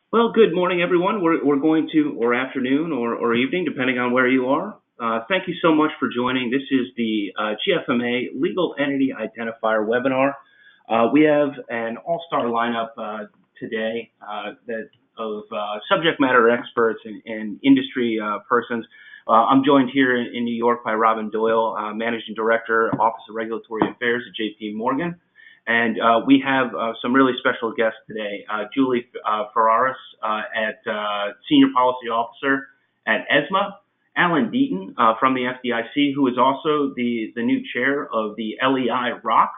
Well, good morning, everyone. We're going to, or afternoon, or evening, depending on where you are. Thank you so much for joining. This is the GFMA Legal Entity Identifier webinar. We have an all-star lineup today of subject matter experts and industry persons. I'm joined here in New York by Robin Doyle, Managing Director, Office of Regulatory Affairs at JP Morgan. And we have some really special guests today. Julie Ferraris, Senior Policy Officer at ESMA. Alan Deaton from the FDIC, who is also the new chair of the LEI ROC,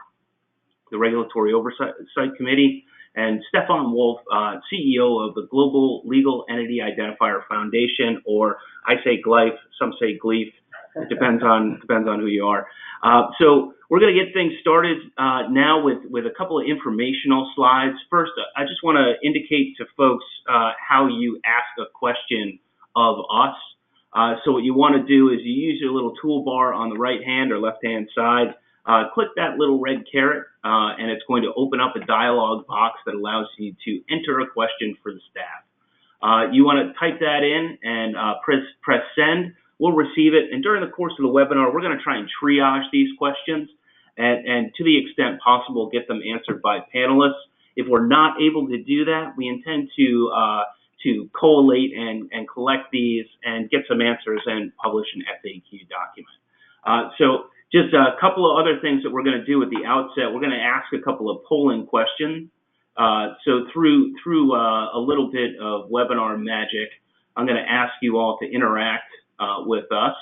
the Regulatory Oversight Committee. And Stefan Wolf, CEO of the Global Legal Entity Identifier Foundation, or I say GLIFE, some say GLEEF. It depends on who you are. So we're going to get things started now with a couple of informational slides. First, I just want to indicate to folks how you ask a question of us. So what you want to do is you use your little toolbar on the right hand or left hand side. Click that little red caret, and it's going to open up a dialog box that allows you to enter a question for the staff. You want to type that in and press send. We'll receive it, and during the course of the webinar, we're going to try and triage these questions and to the extent possible, get them answered by panelists. If we're not able to do that, we intend to collate and collect these and get some answers and publish an FAQ document. So just a couple of other things that we're going to do at the outset. We're going to ask a couple of polling questions. So through a little bit of webinar magic, I'm going to ask you all to interact with us.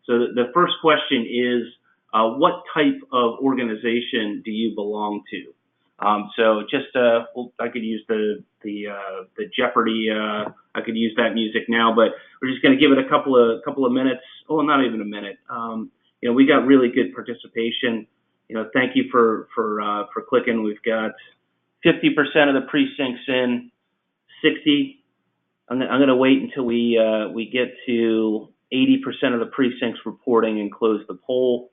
So the first question is, what type of organization do you belong to? So just I could use the Jeopardy. I could use that music now, but we're just going to give it a couple of minutes. Oh, not even a minute. We got really good participation. Thank you for clicking. We've got 50% of the precincts in, 60. I'm going to wait until we get to 80% of the precincts reporting and close the poll,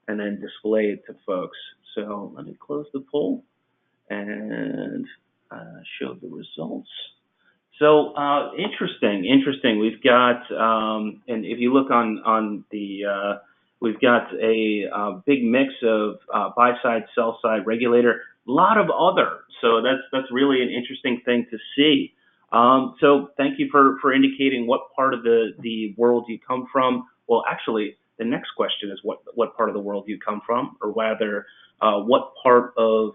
and then display it to folks. So let me close the poll and show the results. So interesting. We've got, and if you look on the, we've got a big mix of buy side, sell side, regulator, a lot of other. So that's really an interesting thing to see. So thank you for indicating what part of the world you come from. Well, actually, the next question is what part of the world you come from, or rather, what part of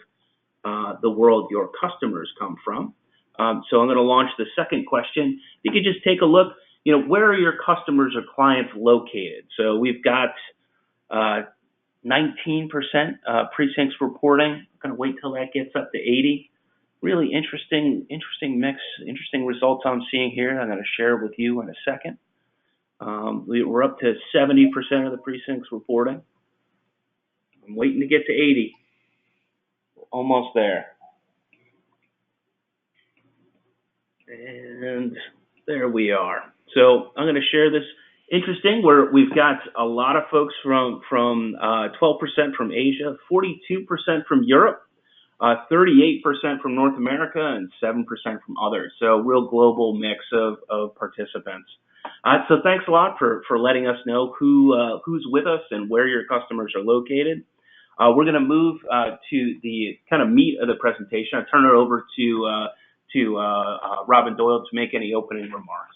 the world your customers come from. So I'm going to launch the second question. You could just take a look, where are your customers or clients located? So we've got 19% precincts reporting. I'm going to wait till that gets up to 80. Really interesting mix, interesting results I'm seeing here. I'm going to share with you in a second. We're up to 70% of the precincts reporting. I'm waiting to get to 80. We're almost there. And there we are. So I'm going to share this. Interesting, we've got a lot of folks from 12% from Asia, 42% from Europe, 38% from North America, and 7% from others. So real global mix of participants. So thanks a lot for letting us know who's with us and where your customers are located. We're going to move to the kind of meat of the presentation. I turn it over to Robin Doyle to make any opening remarks.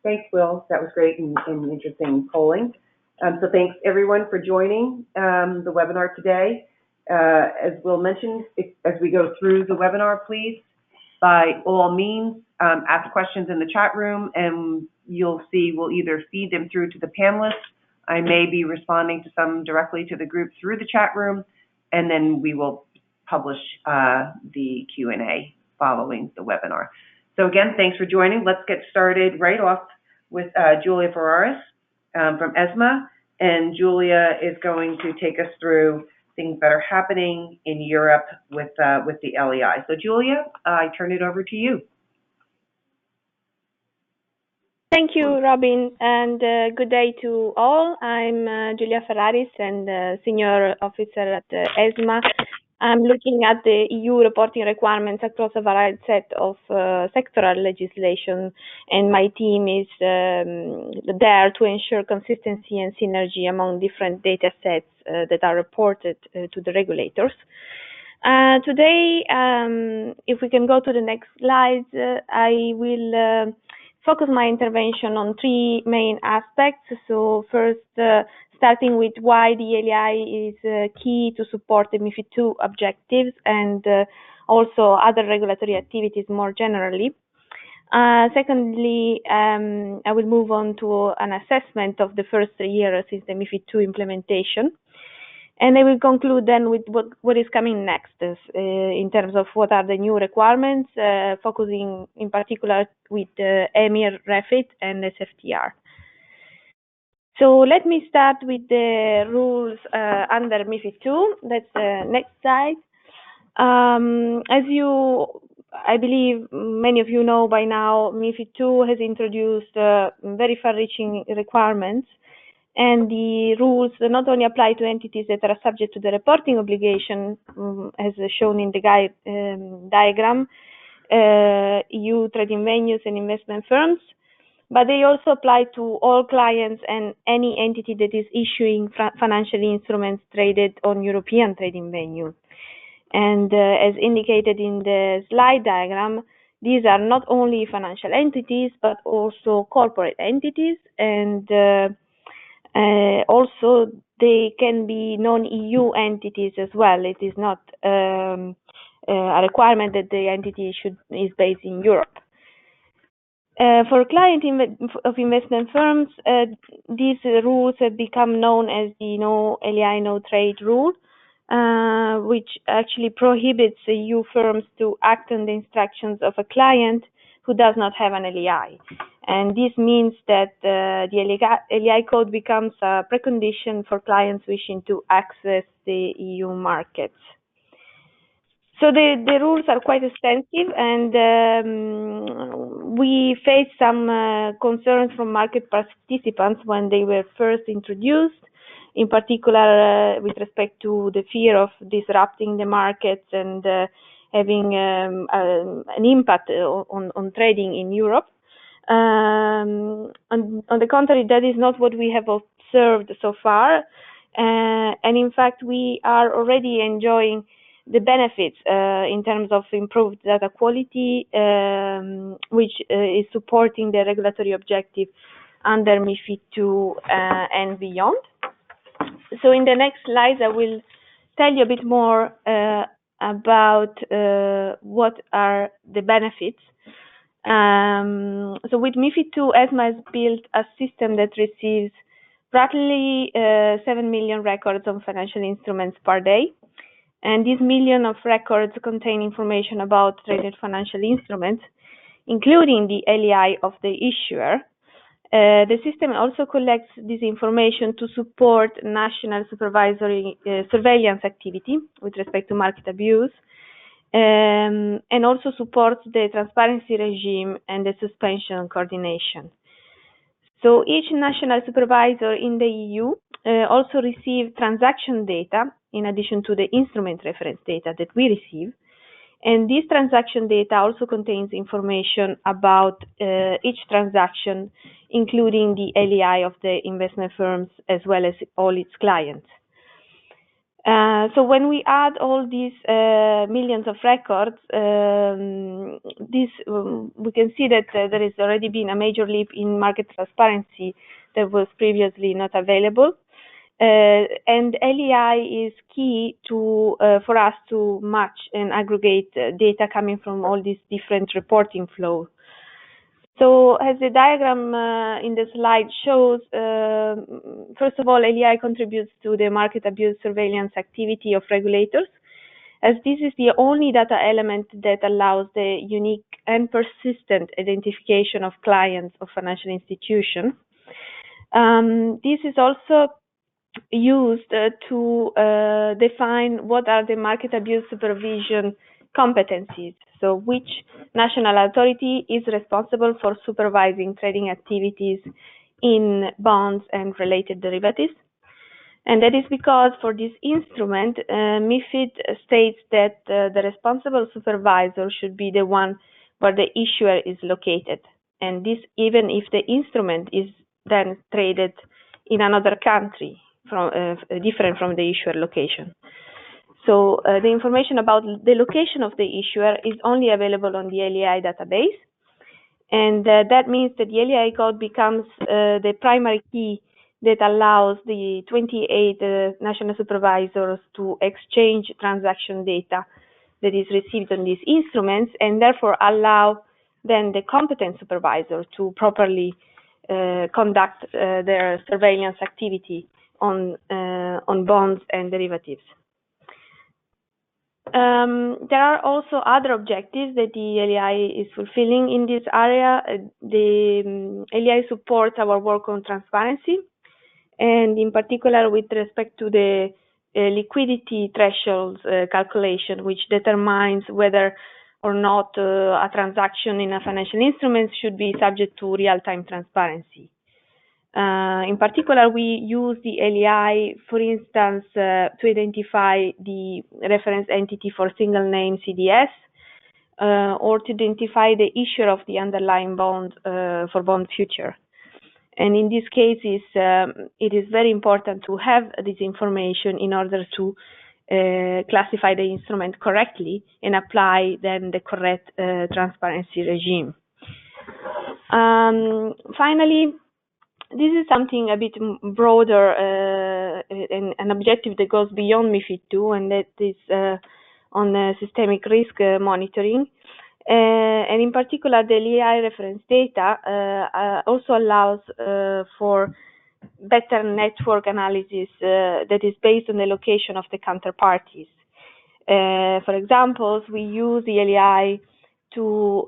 Thanks, Will. That was great and interesting polling. So thanks everyone for joining the webinar today. As Will mentioned, as we go through the webinar, please, by all means, ask questions in the chat room, and you'll see we'll either feed them through to the panelists. I may be responding to some directly to the group through the chat room, and then we will publish the Q&A following the webinar. So again, thanks for joining. Let's get started right off with Julia Ferraris from ESMA, and Julia is going to take us through things that are happening in Europe with the LEI. So Julia, I turn it over to you. Thank you, Robin, and good day to all. I'm Julia Ferraris, and Senior Officer at ESMA, I'm looking at the EU reporting requirements across a varied set of sectoral legislation, and my team is there to ensure consistency and synergy among different data sets that are reported to the regulators. Today, if we can go to the next slide, I will focus my intervention on three main aspects. So first, starting with why the LEI is key to support the MiFID II objectives and also other regulatory activities more generally. Secondly, I will move on to an assessment of the first year since the MiFID II implementation. And I will conclude then with what is coming next in terms of what are the new requirements, focusing in particular with EMIR, REFIT, and SFTR. So let me start with the rules under MiFID II. That's the next slide. I believe many of you know by now, MiFID II has introduced very far-reaching requirements. And the rules not only apply to entities that are subject to the reporting obligation, as shown in the diagram, EU trading venues and investment firms, but they also apply to all clients and any entity that is issuing financial instruments traded on European trading venue. And as indicated in the slide diagram, these are not only financial entities, but also corporate entities, and also they can be non-EU entities as well. It is not a requirement that the entity is based in Europe. For client of investment firms, these rules have become known as the No LEI No Trade rule, which actually prohibits EU firms to act on the instructions of a client who does not have an LEI. And this means that the LEI code becomes a precondition for clients wishing to access the EU markets. So the rules are quite extensive, and we faced some concerns from market participants when they were first introduced, in particular with respect to the fear of disrupting the markets and having an impact on trading in Europe. On the contrary, that is not what we have observed so far, and in fact we are already enjoying the benefits in terms of improved data quality, which is supporting the regulatory objective under MiFID II and beyond. So in the next slides, I will tell you a bit more about what are the benefits. So with MiFID II, ESMA has built a system that receives roughly 7 million records on financial instruments per day. And these million of records contain information about traded financial instruments, including the LEI of the issuer. The system also collects this information to support national supervisory surveillance activity with respect to market abuse, and also supports the transparency regime and the suspension coordination. So each national supervisor in the EU also receives transaction data in addition to the instrument reference data that we receive. And this transaction data also contains information about each transaction, including the LEI of the investment firms as well as all its clients. So when we add all these millions of records, we can see that there has already been a major leap in market transparency that was previously not available. And LEI is key for us to match and aggregate data coming from all these different reporting flows. So as the diagram in the slide shows, first of all, LEI contributes to the market abuse surveillance activity of regulators, as this is the only data element that allows the unique and persistent identification of clients of financial institutions. This is also used to define what are the market abuse supervision competencies. So which national authority is responsible for supervising trading activities in bonds and related derivatives. And that is because for this instrument, MiFID states that the responsible supervisor should be the one where the issuer is located. And this even if the instrument is then traded in another country, different from the issuer location. So the information about the location of the issuer is only available on the LEI database. And that means that the LEI code becomes the primary key that allows the 28 national supervisors to exchange transaction data that is received on these instruments, and therefore allow then the competent supervisor to properly conduct their surveillance activity on bonds and derivatives. There are also other objectives that the LEI is fulfilling in this area. The LEI supports our work on transparency, and in particular with respect to the liquidity thresholds calculation, which determines whether or not a transaction in a financial instrument should be subject to real-time transparency. In particular, we use the LEI, for instance, to identify the reference entity for single name CDS, or to identify the issuer of the underlying bond for bond future. And in these cases, it is very important to have this information in order to classify the instrument correctly and apply then the correct transparency regime. Finally, this is something a bit broader, an objective that goes beyond MiFID II, and that is on systemic risk monitoring. And in particular, the LEI reference data also allows for better network analysis that is based on the location of the counterparties. For example, we use the LEI to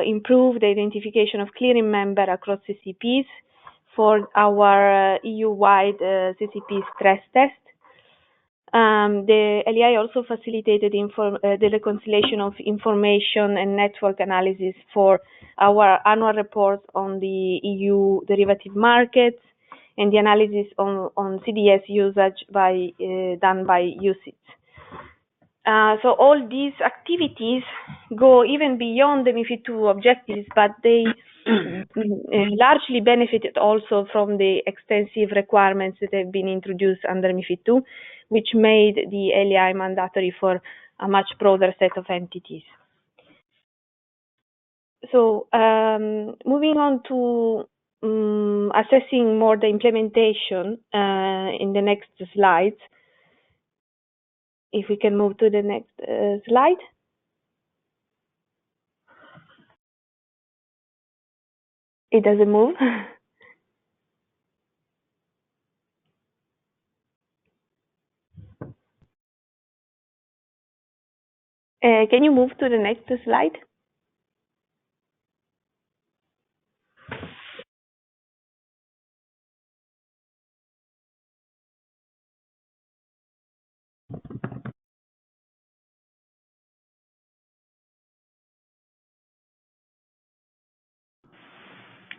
improve the identification of clearing member across CCPs for our EU-wide CCP stress test. The LEI also facilitated the reconciliation of information and network analysis for our annual report on the EU derivative markets and the analysis on CDS usage done by UCITS. So all these activities go even beyond the MiFID II objectives, but they largely benefited also from the extensive requirements that have been introduced under MiFID II, which made the LEI mandatory for a much broader set of entities. So moving on to assessing more the implementation in the next slides. If we can move to the next slide. It doesn't move. Can you move to the next slide?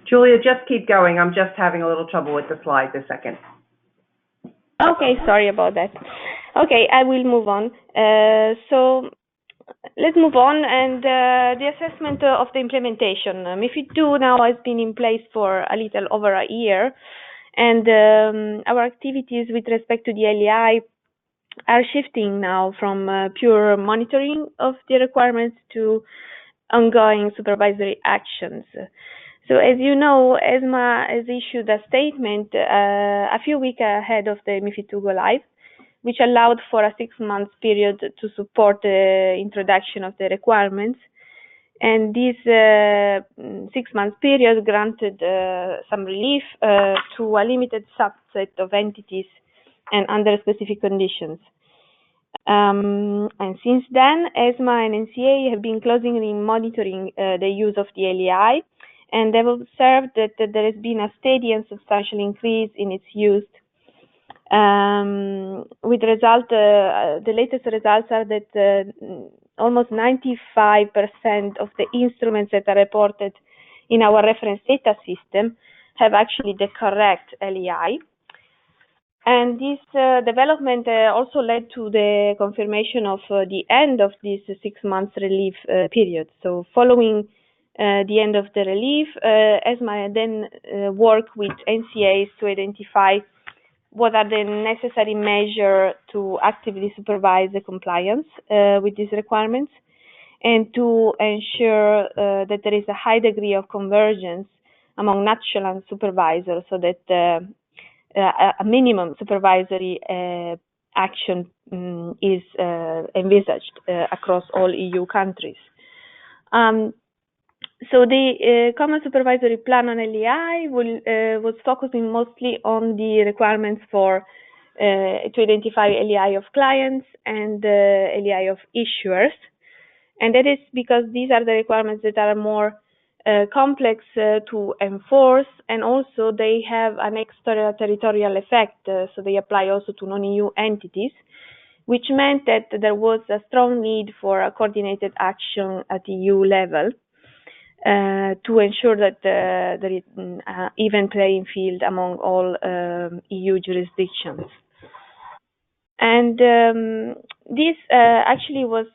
Julia, just keep going. I'm just having a little trouble with the slides a second. Okay, sorry about that. Okay, I will move on. So let's move on, and the assessment of the implementation. MiFID II now has been in place for a little over a year, and our activities with respect to the LEI are shifting now from pure monitoring of the requirements to ongoing supervisory actions. So as you know, ESMA has issued a statement a few weeks ahead of the MiFID II go live, which allowed for a 6-month period to support the introduction of the requirements. And this 6-month period granted some relief to a limited subset of entities and under specific conditions. And since then, ESMA and NCA have been closely monitoring the use of the LEI, and they've observed that there has been a steady and substantial increase in its use. With the latest results are that almost 95% of the instruments that are reported in our reference data system have actually the correct LEI. And this development also led to the confirmation of the end of this 6 months relief period. So following the end of the relief, ESMA then worked with NCAs to identify what are the necessary measures to actively supervise the compliance with these requirements, and to ensure that there is a high degree of convergence among national supervisors, so that a minimum supervisory action is envisaged across all EU countries. So the Common Supervisory Plan on LEI was focusing mostly on the requirements for to identify LEI of clients and LEI of issuers, and that is because these are the requirements that are more complex to enforce, and also they have an extraterritorial effect, so they apply also to non-EU entities, which meant that there was a strong need for a coordinated action at EU level to ensure that there is an even playing field among all EU jurisdictions. And this actually was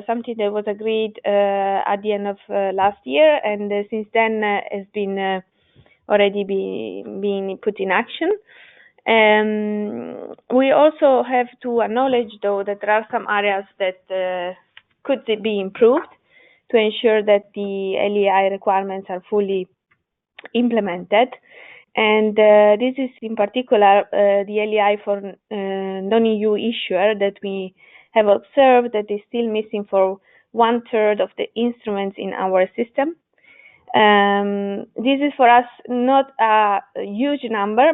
something that was agreed at the end of last year, and since then has been already being put in action. We also have to acknowledge, though, that there are some areas that could be improved to ensure that the LEI requirements are fully implemented. And this is in particular the LEI for non-EU issuer that we have observed that is still missing for 1/3 of the instruments in our system. This is for us not a huge number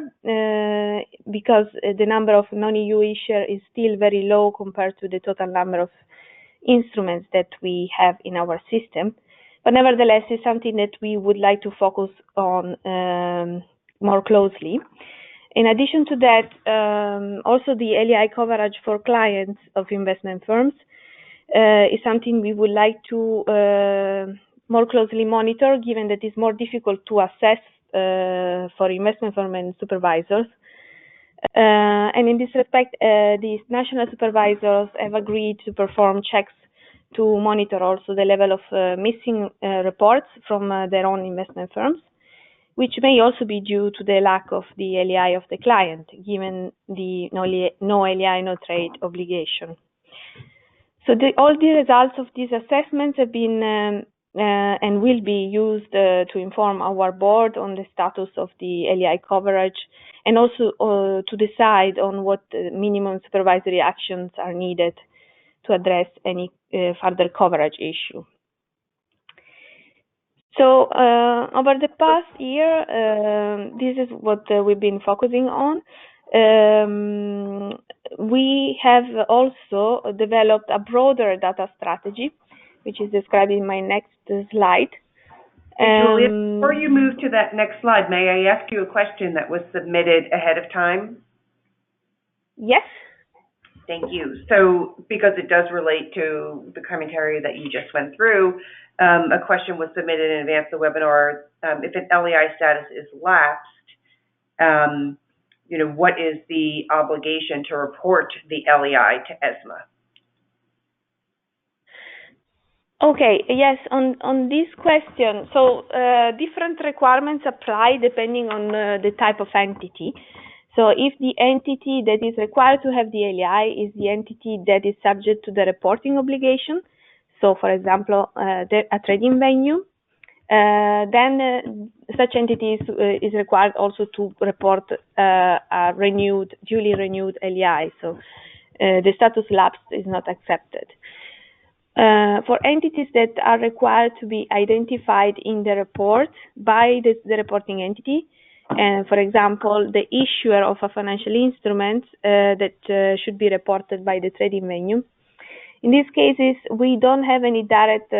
because the number of non-EU issuer is still very low compared to the total number of instruments that we have in our system. But nevertheless, it's something that we would like to focus on more closely. In addition to that, also the LEI coverage for clients of investment firms is something we would like to more closely monitor, given that it's more difficult to assess for investment firms and supervisors. And in this respect, these national supervisors have agreed to perform checks to monitor also the level of missing reports from their own investment firms, which may also be due to the lack of the LEI of the client, given the no LEI, no trade obligation. So all the results of these assessments have been and will be used to inform our board on the status of the LEI coverage, and also to decide on what minimum supervisory actions are needed to address any further coverage issue. So over the past year, this is what we've been focusing on. We have also developed a broader data strategy, which is described in my next slide. Julia, before you move to that next slide, may I ask you a question that was submitted ahead of time? Yes. Thank you. So, because it does relate to the commentary that you just went through, a question was submitted in advance of the webinar. If an LEI status is lapsed, what is the obligation to report the LEI to ESMA? Okay, yes, on this question, so different requirements apply depending on the type of entity. So if the entity that is required to have the LEI is the entity that is subject to the reporting obligation, so for example, a trading venue, then such entity is required also to report a duly renewed LEI, so the status lapsed is not accepted. For entities that are required to be identified in the report by the reporting entity, for example, the issuer of a financial instrument that should be reported by the trading venue. In these cases, we don't have any direct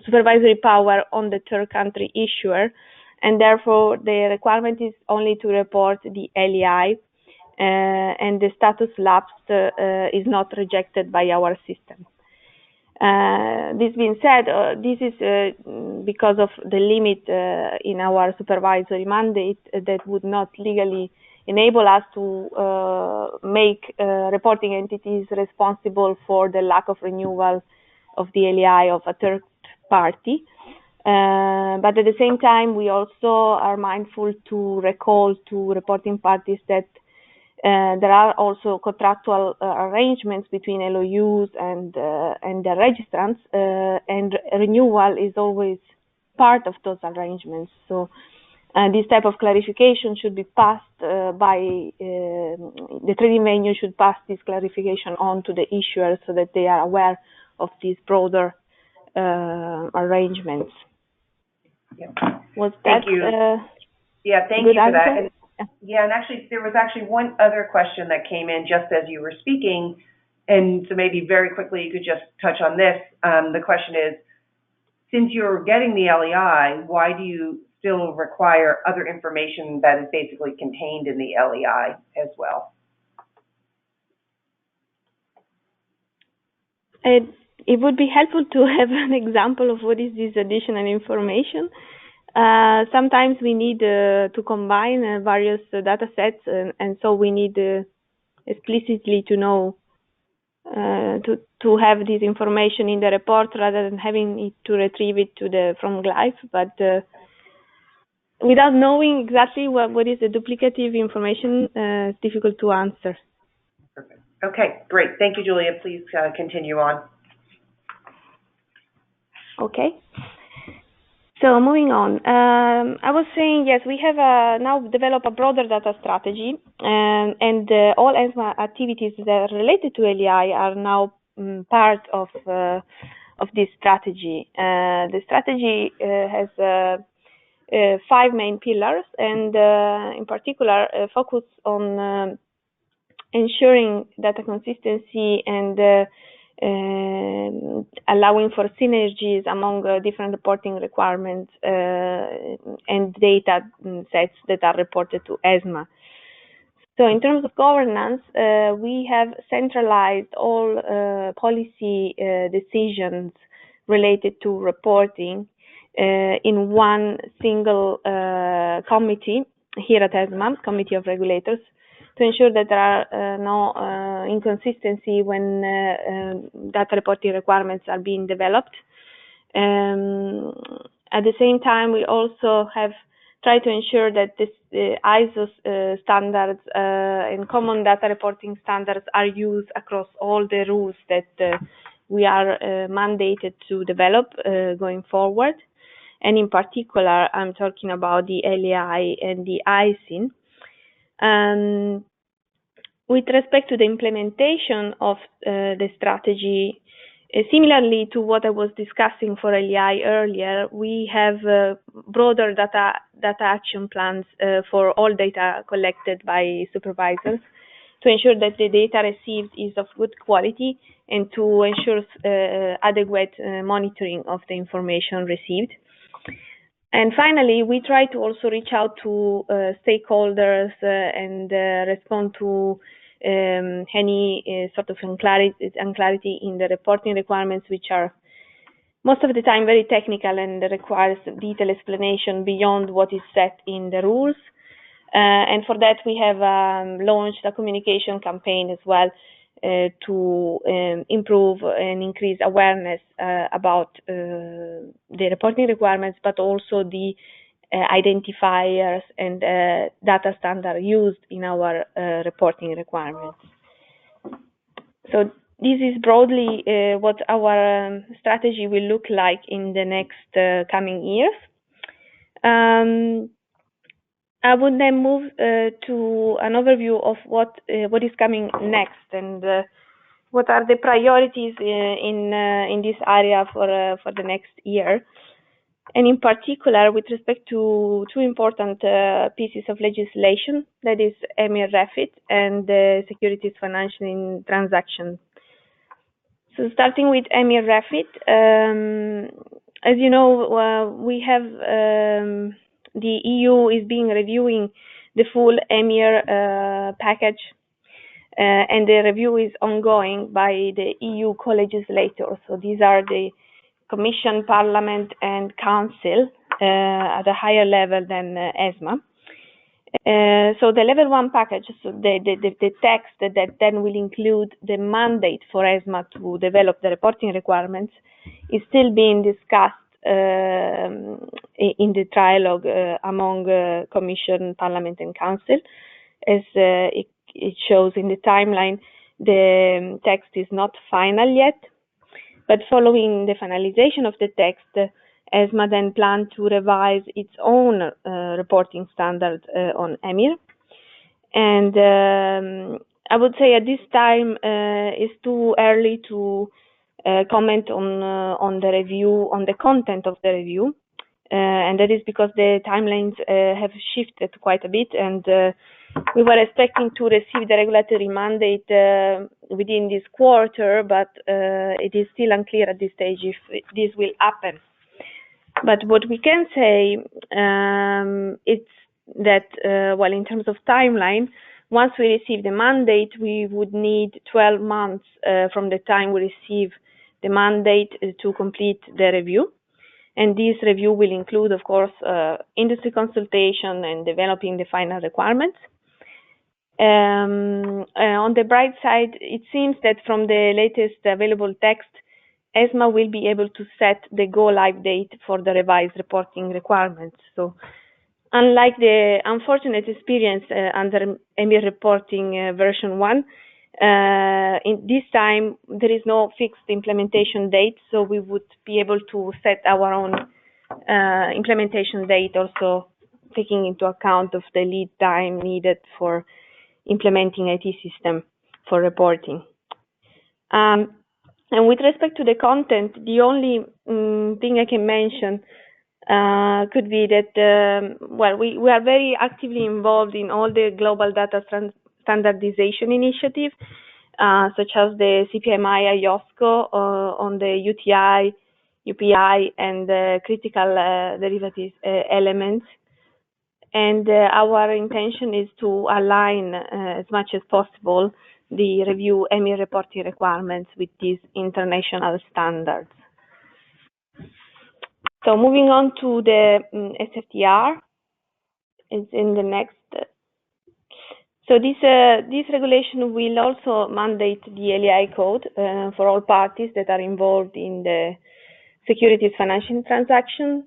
supervisory power on the third country issuer, and therefore the requirement is only to report the LEI, and the status lapsed is not rejected by our system. This being said, this is because of the limit in our supervisory mandate that would not legally enable us to make reporting entities responsible for the lack of renewal of the LEI of a third party. But at the same time, we also are mindful to recall to reporting parties that there are also contractual arrangements between LOUs and the registrants, and renewal is always part of those arrangements. So this type of clarification should be passed by the trading venue should pass this clarification on to the issuer so that they are aware of these broader arrangements. Yep. Was that? Thank you. Yeah, thank you for that. And, yeah, and actually, there was actually one other question that came in just as you were speaking, and so maybe very quickly you could just touch on this. The question is, since you're getting the LEI, why do you still require other information that is basically contained in the LEI as well? It would be helpful to have an example of what is this additional information. Sometimes we need to combine various data sets, and so we need explicitly to know to have this information in the report rather than having it to retrieve it from Glyph. But without knowing exactly what is the duplicative information, it's difficult to answer. Perfect. Okay, great. Thank you, Julia. Please continue on. Okay. So moving on, I was saying, yes, we have now developed a broader data strategy, and all ESMA activities that are related to LEI are now part of this strategy. The strategy has 5 main pillars, and in particular focus on ensuring data consistency and allowing for synergies among different reporting requirements and data sets that are reported to ESMA. So in terms of governance, we have centralized all policy decisions related to reporting in one single committee here at ESMA, Committee of Regulators, to ensure that there are no inconsistency when data reporting requirements are being developed. At the same time, we also have tried to ensure that this ISO standards and common data reporting standards are used across all the rules that we are mandated to develop going forward. And in particular, I'm talking about the LEI and the ISIN. With respect to the implementation of the strategy, similarly to what I was discussing for LEI earlier, we have broader data action plans for all data collected by supervisors to ensure that the data received is of good quality and to ensure adequate monitoring of the information received. And finally, we try to also reach out to stakeholders and respond to any sort of unclarity in the reporting requirements, which are most of the time very technical and requires detailed explanation beyond what is set in the rules. And for that, we have launched a communication campaign as well to improve and increase awareness about the reporting requirements, but also the identifiers and data standard used in our reporting requirements. So this is broadly what our strategy will look like in the next coming years. I would then move to an overview of what is coming next and what are the priorities in this area for the next year, and in particular with respect to 2 important pieces of legislation, that is EMIR REFIT and the Securities Financial Transaction. So starting with EMIR REFIT, as you know, we have the EU is reviewing the full EMIR package, and the review is ongoing by the EU co-legislators. So these are the Commission, Parliament, and Council at a higher level than ESMA. So the level 1 package, so the text that then will include the mandate for ESMA to develop the reporting requirements is still being discussed in the trialogue among Commission, Parliament and Council. As it shows in the timeline, the text is not final yet, but following the finalization of the text, ESMA then planned to revise its own reporting standard on EMIR. And I would say at this time it's too early to comment on the review, on the content of the review. And that is because the timelines have shifted quite a bit, and we were expecting to receive the regulatory mandate within this quarter, but it is still unclear at this stage if this will happen. But what we can say it's that, well, in terms of timeline, once we receive the mandate, we would need 12 months from the time we receive the mandate to complete the review. And this review will include, of course, industry consultation and developing the final requirements. On the bright side, it seems that from the latest available text, ESMA will be able to set the go-live date for the revised reporting requirements. So, unlike the unfortunate experience under EMIR reporting version 1, in this time there is no fixed implementation date, so we would be able to set our own implementation date, also taking into account of the lead time needed for implementing IT system for reporting. And with respect to the content, the only thing I can mention could be that, well, we are very actively involved in all the global data standardization initiative, such as the CPMI IOSCO on the UTI, UPI, and critical derivatives elements. And our intention is to align as much as possible the review EMIR reporting requirements with these international standards. So moving on to the SFTR, is in the next. So this regulation will also mandate the LEI code for all parties that are involved in the securities financial transaction.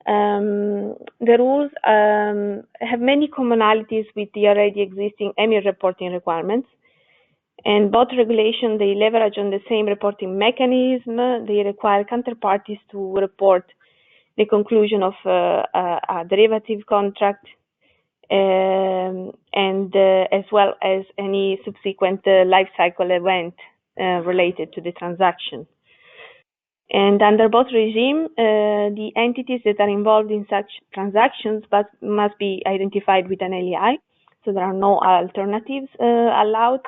The rules have many commonalities with the already existing EMIR reporting requirements, and both regulations, they leverage on the same reporting mechanism. They require counterparties to report the conclusion of a derivative contract, and as well as any subsequent life cycle event related to the transaction. And under both regimes, the entities that are involved in such transactions must be identified with an LEI, so there are no alternatives allowed.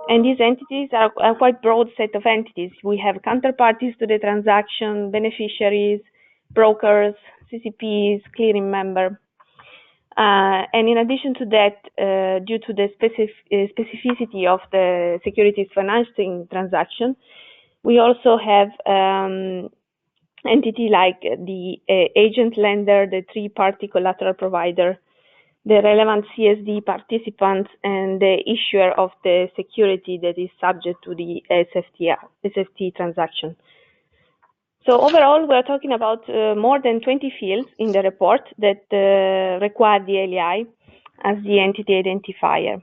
And these entities are a quite broad set of entities. We have counterparties to the transaction, beneficiaries, brokers, CCPs, clearing member. And in addition to that, due to the specificity of the securities financing transaction, we also have entity like the agent lender, the three-party collateral provider, the relevant CSD participants, and the issuer of the security that is subject to the SFT transaction. So overall, we're talking about more than 20 fields in the report that require the LEI as the entity identifier.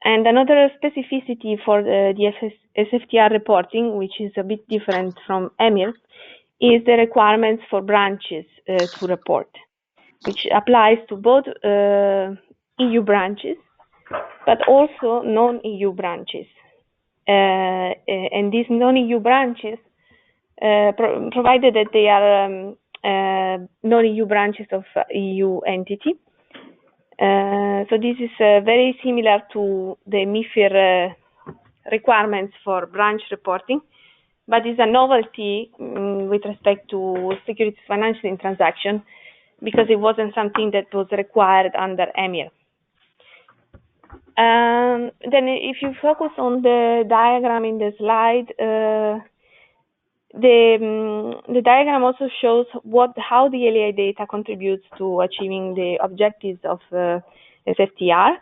And another specificity for the SFTR reporting, which is a bit different from EMIR, is the requirements for branches to report, which applies to both EU branches, but also non-EU branches. And these non-EU branches, provided that they are non-EU branches of EU entity. So this is very similar to the MiFIR requirements for branch reporting, but is a novelty with respect to securities financing transaction, because it wasn't something that was required under EMIR. Then if you focus on the diagram in the slide, The diagram also shows how the LEI data contributes to achieving the objectives of SFTR.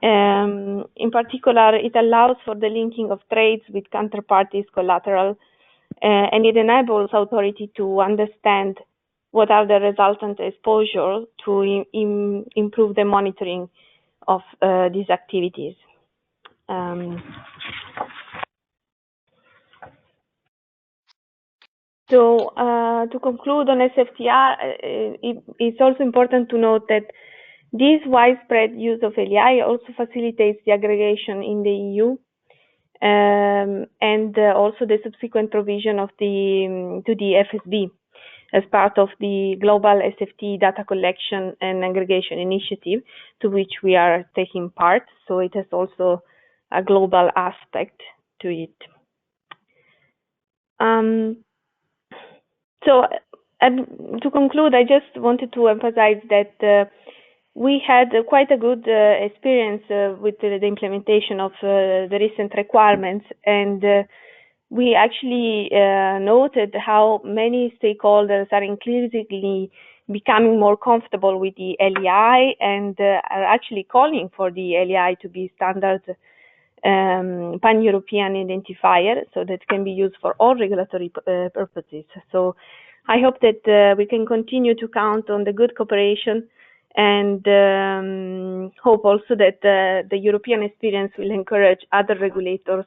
In particular, it allows for the linking of trades with counterparties collateral, and it enables authority to understand what are the resultant exposure to improve the monitoring of these activities. So to conclude on SFTR, it's also important to note that this widespread use of LEI also facilitates the aggregation in the EU, and also the subsequent provision of to the FSB as part of the global SFT data collection and aggregation initiative, to which we are taking part. So it has also a global aspect to it. So to conclude, I just wanted to emphasize that we had quite a good experience with the implementation of the recent requirements, and we actually noted how many stakeholders are increasingly becoming more comfortable with the LEI and are actually calling for the LEI to be standard pan-European identifier, so that can be used for all regulatory purposes. So I hope that we can continue to count on the good cooperation, and hope also that the European experience will encourage other regulators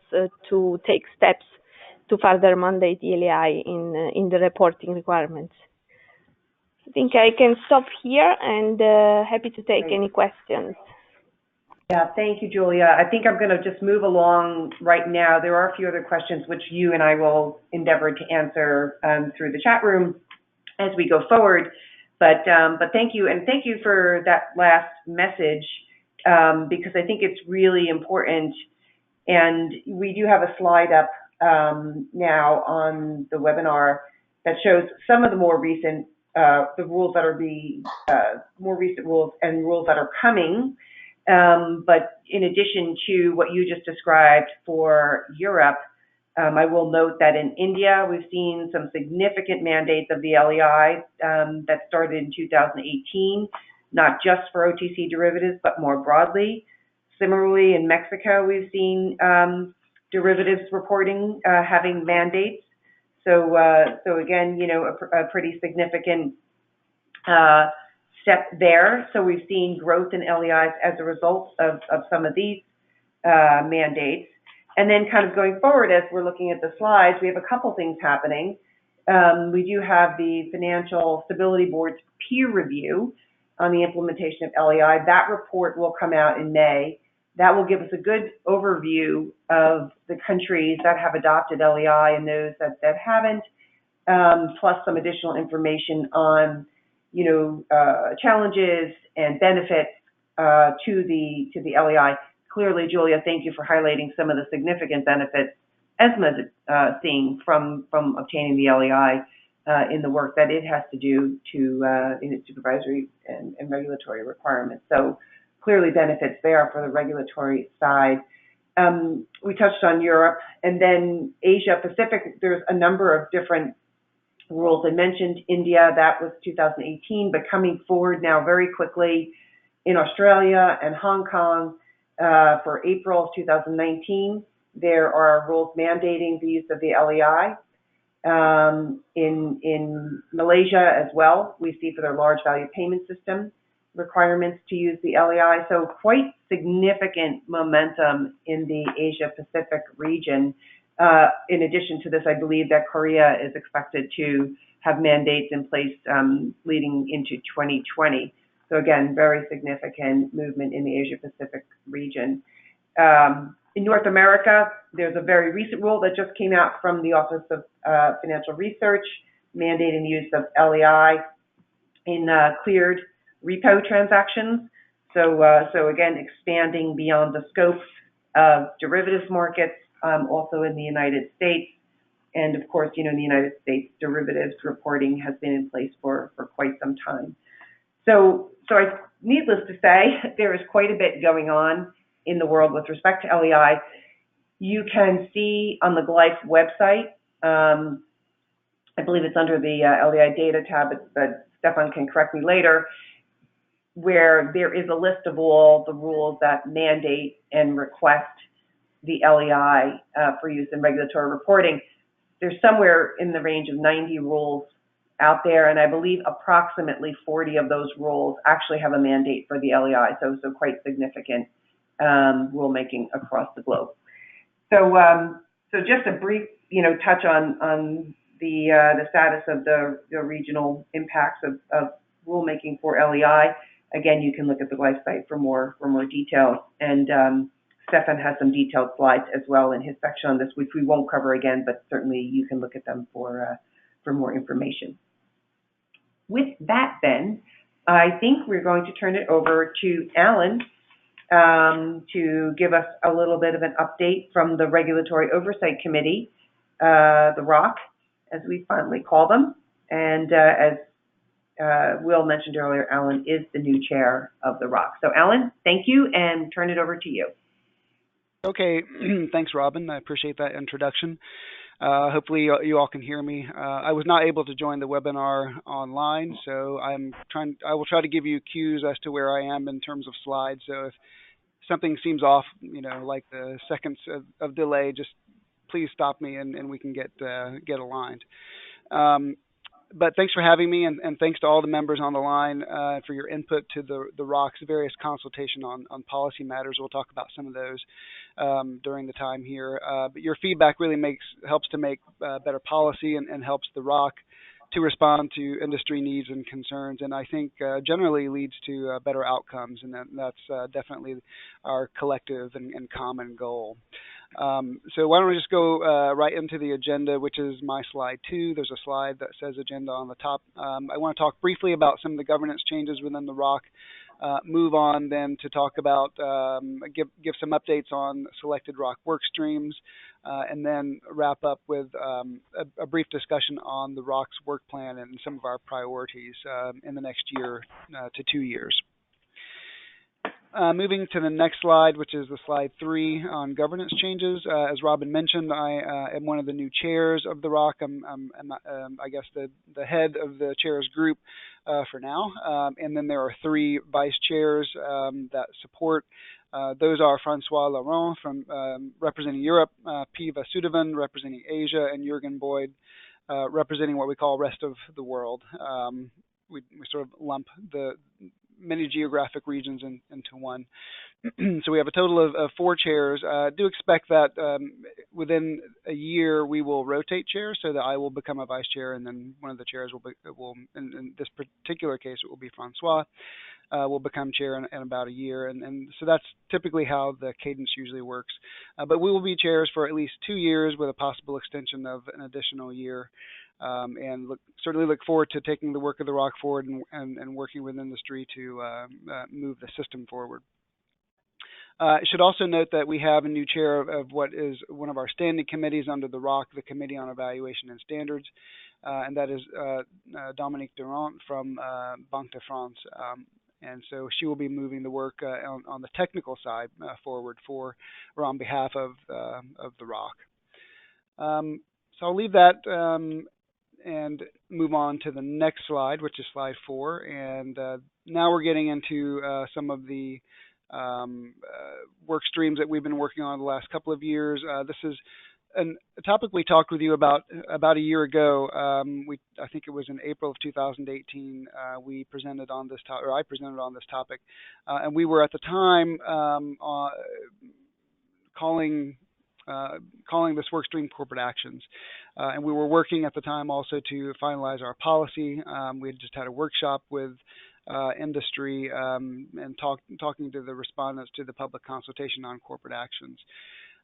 to take steps to further mandate the LEI in the reporting requirements. I think I can stop here, and happy to take any questions. Yeah, thank you, Julia. I think I'm going to just move along right now. There are a few other questions which you and I will endeavor to answer through the chat room as we go forward. But thank you, and thank you for that last message, because I think it's really important. And we do have a slide up now on the webinar that shows some of the more recent the rules that are more recent rules and rules that are coming. But in addition to what you just described for Europe, I will note that in India, we've seen some significant mandates of the LEI that started in 2018, not just for OTC derivatives, but more broadly. Similarly, in Mexico, we've seen derivatives reporting having mandates. So again, you know, a pretty significant step there. So we've seen growth in LEIs as a result of some of these mandates. And then kind of going forward, as we're looking at the slides, we have a couple things happening. We do have the Financial Stability Board's peer review on the implementation of LEI. That report will come out in May. That will give us a good overview of the countries that have adopted LEI and those that haven't, plus some additional information on, you know, challenges and benefits to the LEI. Clearly, Julia, thank you for highlighting some of the significant benefits ESMA is seeing from obtaining the LEI in the work that it has to do in its supervisory and regulatory requirements. So clearly benefits there for the regulatory side. We touched on Europe, and then Asia Pacific. There's a number of different rules. I mentioned India, that was 2018, but coming forward now very quickly in Australia and Hong Kong for April 2019, there are rules mandating the use of the LEI. In Malaysia as well, we see for their large value payment system requirements to use the LEI. So quite significant momentum in the Asia Pacific region. In addition to this, I believe that Korea is expected to have mandates in place leading into 2020. So again, very significant movement in the Asia Pacific region. In North America, there's a very recent rule that just came out from the Office of Financial Research mandating the use of LEI in cleared repo transactions. So again, expanding beyond the scope of derivatives markets, also in the United States. And of course, you know, in the United States, derivatives reporting has been in place for quite some time. So needless to say, there is quite a bit going on in the world with respect to LEI. You can see on the GLIFE website I believe it's under the LEI data tab, but Stefan can correct me later, where there is a list of all the rules that mandate and request the LEI for use in regulatory reporting. There's somewhere in the range of 90 rules out there, and I believe approximately 40 of those rules actually have a mandate for the LEI, so quite significant rulemaking across the globe. So just a brief, touch on the status of the regional impacts of rulemaking for LEI. Again, you can look at the website for more details, and Stefan has some detailed slides as well in his section on this, which we won't cover again, but certainly you can look at them for more information. With that, then, I think we're going to turn it over to Alan to give us a little bit of an update from the Regulatory Oversight Committee, the ROC, as we finally call them. And as Will mentioned earlier, Alan is the new chair of the ROC. So Alan, thank you, and turn it over to you. Okay, thanks, Robin. I appreciate that introduction. Hopefully you all can hear me. I was not able to join the webinar online, so I will try to give you cues as to where I am in terms of slides. So if something seems off, like the seconds of delay, just please stop me and we can get aligned. But thanks for having me, and thanks to all the members on the line for your input to the ROC's various consultation on policy matters. We'll talk about some of those during the time here. But your feedback really helps to make better policy and helps the ROC to respond to industry needs and concerns, and I think generally leads to better outcomes, and that's definitely our collective and common goal. So why don't we just go right into the agenda, which is my slide 2. There's a slide that says agenda on the top. I want to talk briefly about some of the governance changes within the ROC, move on then to talk about, give some updates on selected ROC work streams, and then wrap up with a brief discussion on the ROC's work plan and some of our priorities in the next year to 2 years. Moving to the next slide, which is the slide 3 on governance changes. As Robin mentioned, I am one of the new chairs of the ROC. I'm I guess the head of the chairs group for now, and then there are 3 vice chairs that support. Those are Francois Laurent from representing Europe, Piva Sudavan representing Asia, and Jürgen Boyd representing what we call rest of the world. We sort of lump the many geographic regions into one. So we have a total of 4 chairs. Do expect that within a year we will rotate chairs, so that I will become a vice chair, and then one of the chairs will in this particular case, it will be Francois, will become chair in about a year. And so that's typically how the cadence usually works. But we will be chairs for at least 2 years with a possible extension of an additional year. And certainly look forward to taking the work of the ROC forward and working with industry to move the system forward. I should also note that we have a new chair of what is one of our standing committees under the ROC, the Committee on Evaluation and Standards, and that is Dominique Durand from Banque de France. And so she will be moving the work on the technical side forward or on behalf of the ROC. So I'll leave that and move on to the next slide, which is slide 4. And now we're getting into some of the work streams that we've been working on the last couple of years. This is a topic we talked with you about a year ago. I think it was in April of 2018. We presented on this topic, or I presented on this topic, and we were at the time calling this work stream corporate actions. And we were working at the time also to finalize our policy. We had just had a workshop with industry and talking to the respondents to the public consultation on corporate actions.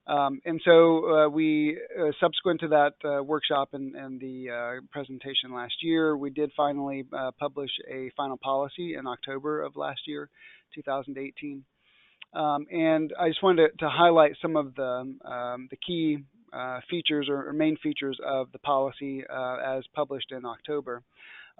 And so we, subsequent to that workshop and the presentation last year, we did finally publish a final policy in October of last year, 2018. And I just wanted to highlight some of the key features or main features of the policy as published in October.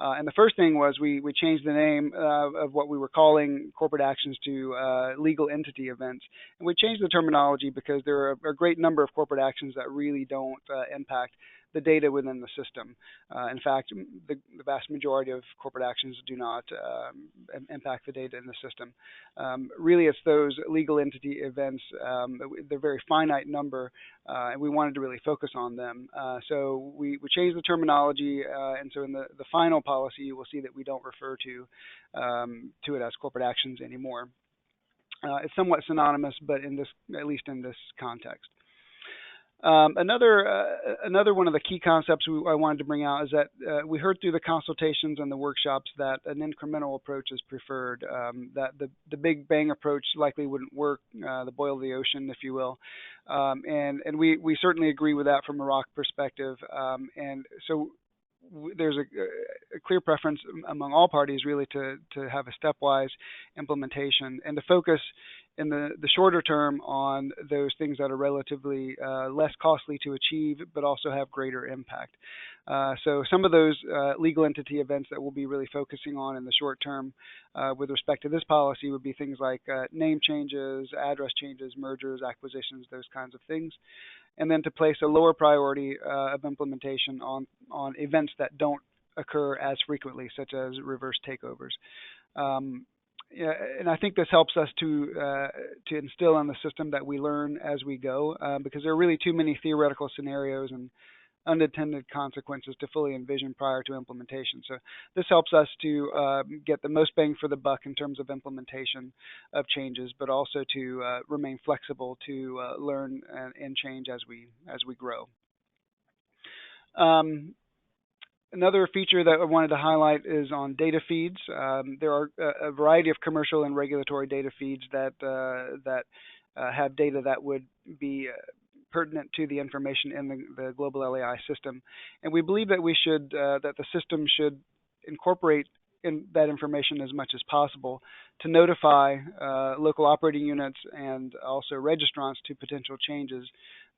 And the first thing was we changed the name of what we were calling corporate actions to legal entity events. And we changed the terminology because there are a great number of corporate actions that really don't impact the data within the system. In fact, the vast majority of corporate actions do not impact the data in the system. Really, it's those legal entity events. They're a very finite number, and we wanted to really focus on them. So we changed the terminology, and so in the final policy, you will see that we don't refer to it as corporate actions anymore. It's somewhat synonymous, but at least in this context. Another one of the key concepts I wanted to bring out is that we heard through the consultations and the workshops that an incremental approach is preferred, that the big bang approach likely wouldn't work, the boil of the ocean, if you will. And we certainly agree with that from a ROC perspective. And so there's a clear preference among all parties really to have a stepwise implementation and to focus in the shorter term on those things that are relatively less costly to achieve but also have greater impact. So some of those legal entity events that we'll be really focusing on in the short term with respect to this policy would be things like name changes, address changes, mergers, acquisitions, those kinds of things. And then to place a lower priority of implementation on events that don't occur as frequently, such as reverse takeovers. And I think this helps us to instill in the system that we learn as we go, because there are really too many theoretical scenarios and unintended consequences to fully envision prior to implementation. So this helps us to get the most bang for the buck in terms of implementation of changes, but also to remain flexible to learn and change as we grow. Another feature that I wanted to highlight is on data feeds. There are a variety of commercial and regulatory data feeds that have data that would be pertinent to the information in the global LEI system, and we believe that that the system should incorporate in that information as much as possible to notify local operating units and also registrants to potential changes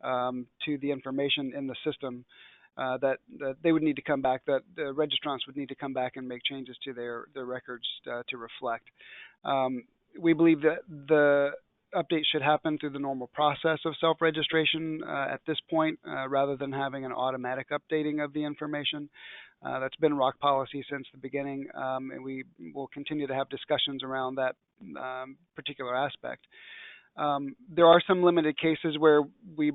to the information in the system. That they would need to come back, that the registrants would need to come back and make changes to their records to reflect. We believe that the update should happen through the normal process of self-registration at this point, rather than having an automatic updating of the information. That's been ROC policy since the beginning, and we will continue to have discussions around that particular aspect. There are some limited cases where we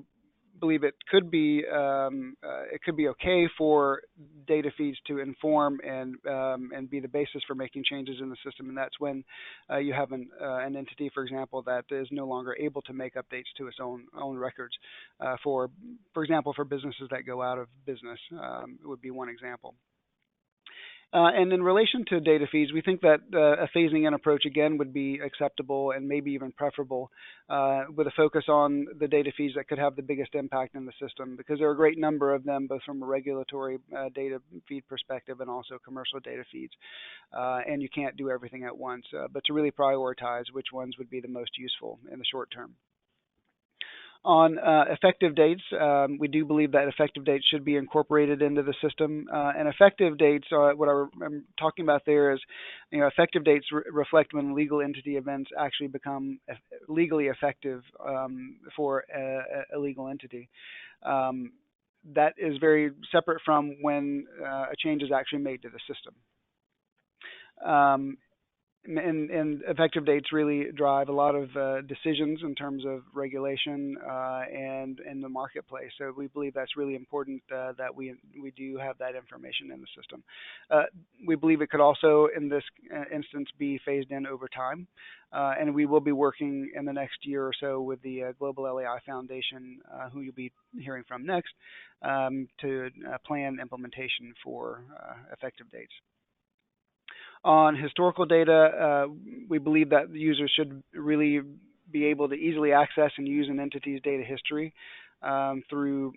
believe it could be okay for data feeds to inform and be the basis for making changes in the system, and that's when you have an entity, for example, that is no longer able to make updates to its own records. For example, for businesses that go out of business, would be one example. And in relation to data feeds, we think that a phasing in approach again would be acceptable and maybe even preferable, with a focus on the data feeds that could have the biggest impact in the system, because there are a great number of them, both from a regulatory data feed perspective and also commercial data feeds. And you can't do everything at once, but to really prioritize which ones would be the most useful in the short term. On effective dates, we do believe that effective dates should be incorporated into the system. And effective dates, what I'm talking about there is, effective dates reflect when legal entity events actually become legally effective for a legal entity. That is very separate from when a change is actually made to the system. And effective dates really drive a lot of decisions in terms of regulation and in the marketplace. So we believe that's really important that we do have that information in the system. We believe it could also, in this instance, be phased in over time. And we will be working in the next year or so with the Global LEI Foundation, who you'll be hearing from next, to plan implementation for effective dates. On historical data, we believe that the users should really be able to easily access and use an entity's data history through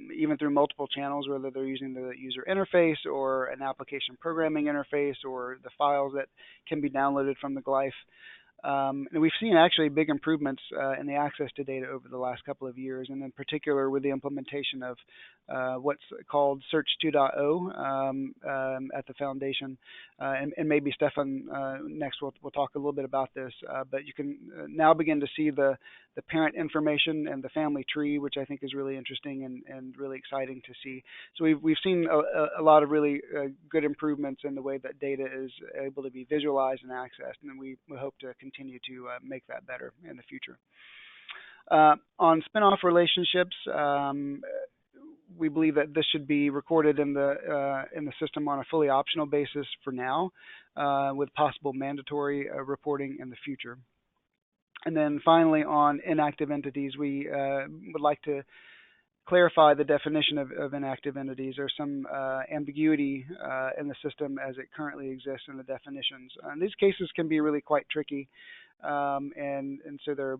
multiple channels, whether they're using the user interface or an application programming interface or the files that can be downloaded from the GLIFE. And we've seen actually big improvements in the access to data over the last couple of years, and in particular with the implementation of what's called Search 2.0 at the foundation. And maybe Stefan next will talk a little bit about this, but you can now begin to see the the parent information and the family tree, which I think is really interesting and really exciting to see. So we've seen a lot of really good improvements in the way that data is able to be visualized and accessed, and we hope to continue to make that better in the future. On spin-off relationships, we believe that this should be recorded in the system on a fully optional basis for now, with possible mandatory reporting in the future. And then finally, on inactive entities, we would like to clarify the definition of inactive entities. There's some ambiguity in the system as it currently exists in the definitions. And these cases can be really quite tricky, and so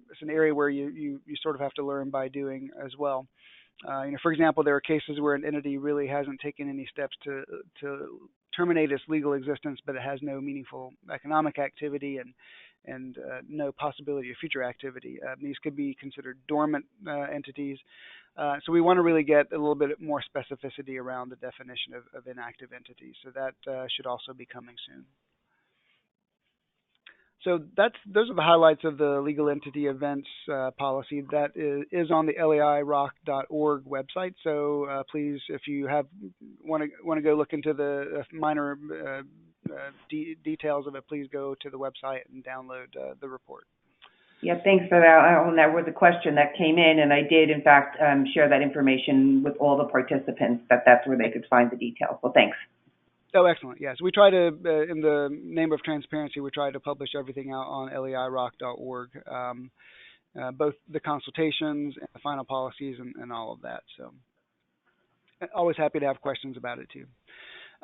it's an area where you sort of have to learn by doing as well. For example, there are cases where an entity really hasn't taken any steps to terminate its legal existence, but it has no meaningful economic activity and no possibility of future activity. These could be considered dormant entities. So we want to really get a little bit more specificity around the definition of inactive entities. So that should also be coming soon. So those are the highlights of the legal entity events policy that is on the leirock.org website. So please, if you want to go look into the minor details of it, please go to the website and download the report. Yeah, thanks for that. That was a question that came in, and I did, in fact, share that information with all the participants, that's where they could find the details. So thanks. Oh, excellent. Yes, we try to, in the name of transparency, we try to publish everything out on leirock.org, both the consultations and the final policies and all of that. So always happy to have questions about it too.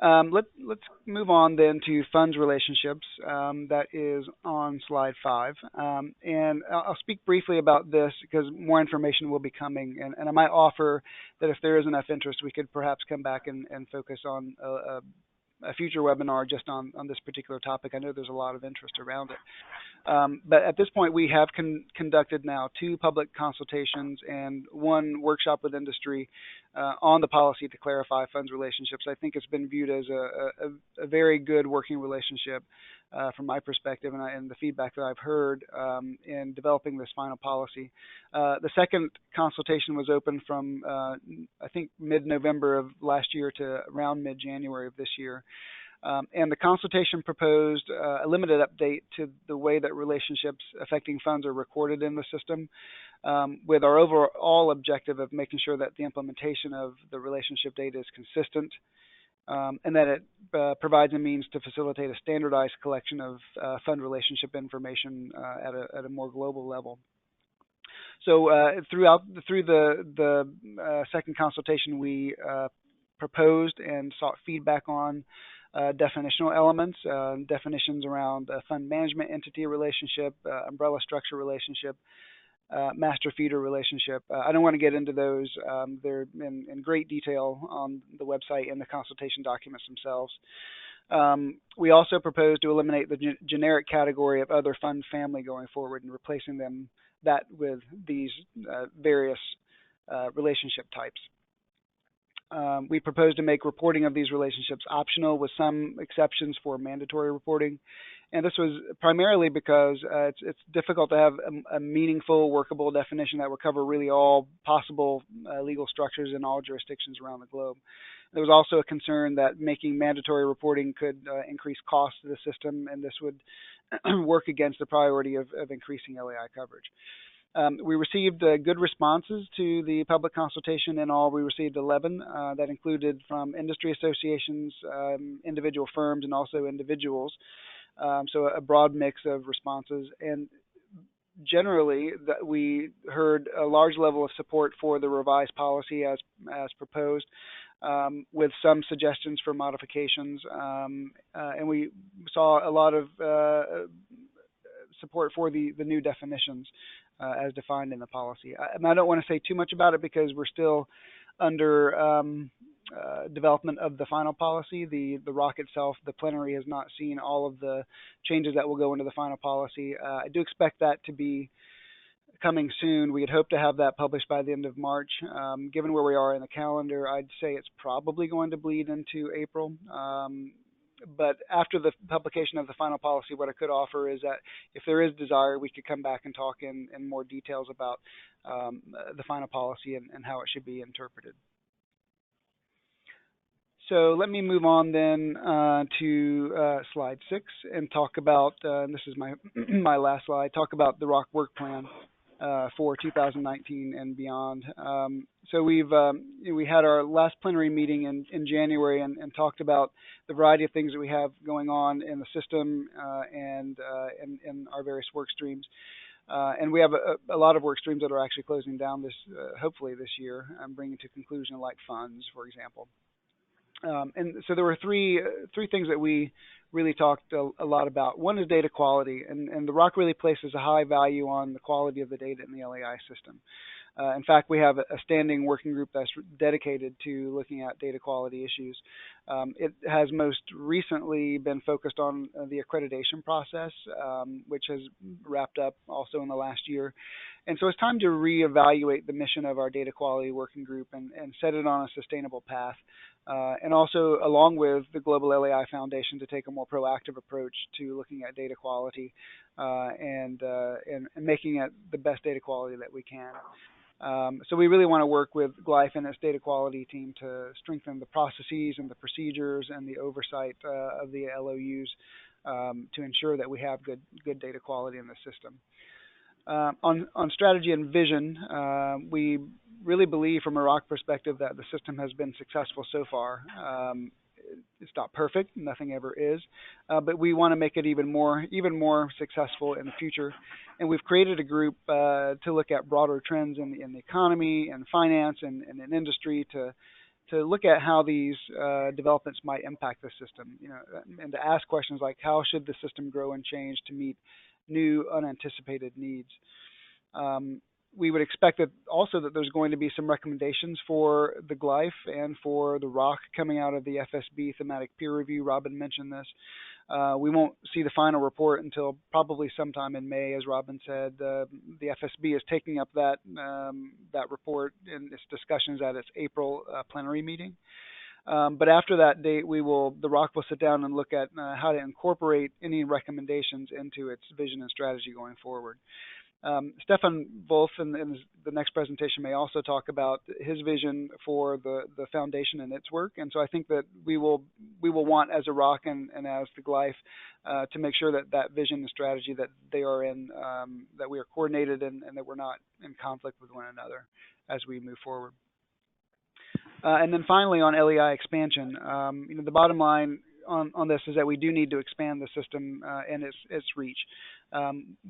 Let's move on then to funds relationships. That is on slide 5. And I'll speak briefly about this because more information will be coming. And I might offer that if there is enough interest, we could perhaps come back and focus on a future webinar just on this particular topic. I know there's a lot of interest around it. But at this point, we have conducted now 2 public consultations and 1 workshop with industry on the policy to clarify funds relationships. I think it's been viewed as a very good working relationship from my perspective and the feedback that I've heard in developing this final policy. The second consultation was open from, I think, mid-November of last year to around mid-January of this year. And the consultation proposed a limited update to the way that relationships affecting funds are recorded in the system, with our overall objective of making sure that the implementation of the relationship data is consistent, and that it provides a means to facilitate a standardized collection of fund relationship information at a more global level. So through the second consultation, we proposed and sought feedback on definitional elements, definitions around fund management entity relationship, umbrella structure relationship, master feeder relationship. I don't want to get into those. They're in great detail on the website and the consultation documents themselves. We also proposed to eliminate the generic category of other fund family going forward and replacing that with these various relationship types. We proposed to make reporting of these relationships optional with some exceptions for mandatory reporting. And this was primarily because it's difficult to have a meaningful, workable definition that would cover really all possible legal structures in all jurisdictions around the globe. There was also a concern that making mandatory reporting could increase costs to the system, and this would work against the priority of increasing LEI coverage. We received good responses to the public consultation. In all, we received 11 that included from industry associations, individual firms, and also individuals. So a broad mix of responses. And generally, we heard a large level of support for the revised policy as proposed, with some suggestions for modifications. And we saw a lot of support for the new definitions as defined in the policy. And I don't want to say too much about it because we're still under development of the final policy. The ROC itself, the plenary, has not seen all of the changes that will go into the final policy. I do expect that to be coming soon. We had hoped to have that published by the end of March. Given where we are in the calendar, I'd say it's probably going to bleed into April. But after the publication of the final policy, what I could offer is that if there is desire, we could come back and talk in more details about the final policy and how it should be interpreted. So let me move on then to slide 6 and talk about, and this is my my last slide, talk about the Rockwork Plan for 2019 and beyond. So we had our last plenary meeting in January and talked about the variety of things that we have going on in the system and in our various work streams. And we have a lot of work streams that are actually closing down this, hopefully this year, bringing to conclusion, like funds, for example. And so there were three things that we really talked a lot about. One is data quality, and the ROC really places a high value on the quality of the data in the LEI system. In fact, we have a standing working group that's dedicated to looking at data quality issues. It has most recently been focused on the accreditation process, which has wrapped up also in the last year. And so it's time to reevaluate the mission of our data quality working group and set it on a sustainable path. And also, along with the Global LEI Foundation, to take a more proactive approach to looking at data quality and making it the best data quality that we can. So we really want to work with GLIFE and its data quality team to strengthen the processes and the procedures and the oversight of the LOUs to ensure that we have good data quality in the system. On strategy and vision, we really believe from a ROC perspective that the system has been successful so far. It's not perfect, nothing ever is, but we want to make it even more successful in the future. And we've created a group to look at broader trends in the economy and finance and in industry to look at how these developments might impact the system, and to ask questions like, how should the system grow and change to meet new unanticipated needs? We would expect that also that there's going to be some recommendations for the GLIFE and for the ROC coming out of the FSB thematic peer review. Robin mentioned this. We won't see the final report until probably sometime in May, as Robin said. The FSB is taking up that report in its discussions at its April plenary meeting. But after that date, the ROC will sit down and look at how to incorporate any recommendations into its vision and strategy going forward. Stefan Wolf in the next presentation may also talk about his vision for the foundation and its work, and so I think that we will want, as a ROC and as the GLIFE, to make sure that vision and strategy that they are in, that we are coordinated and that we're not in conflict with one another as we move forward. And then finally, on LEI expansion, the bottom line on this is that we do need to expand the system and its reach.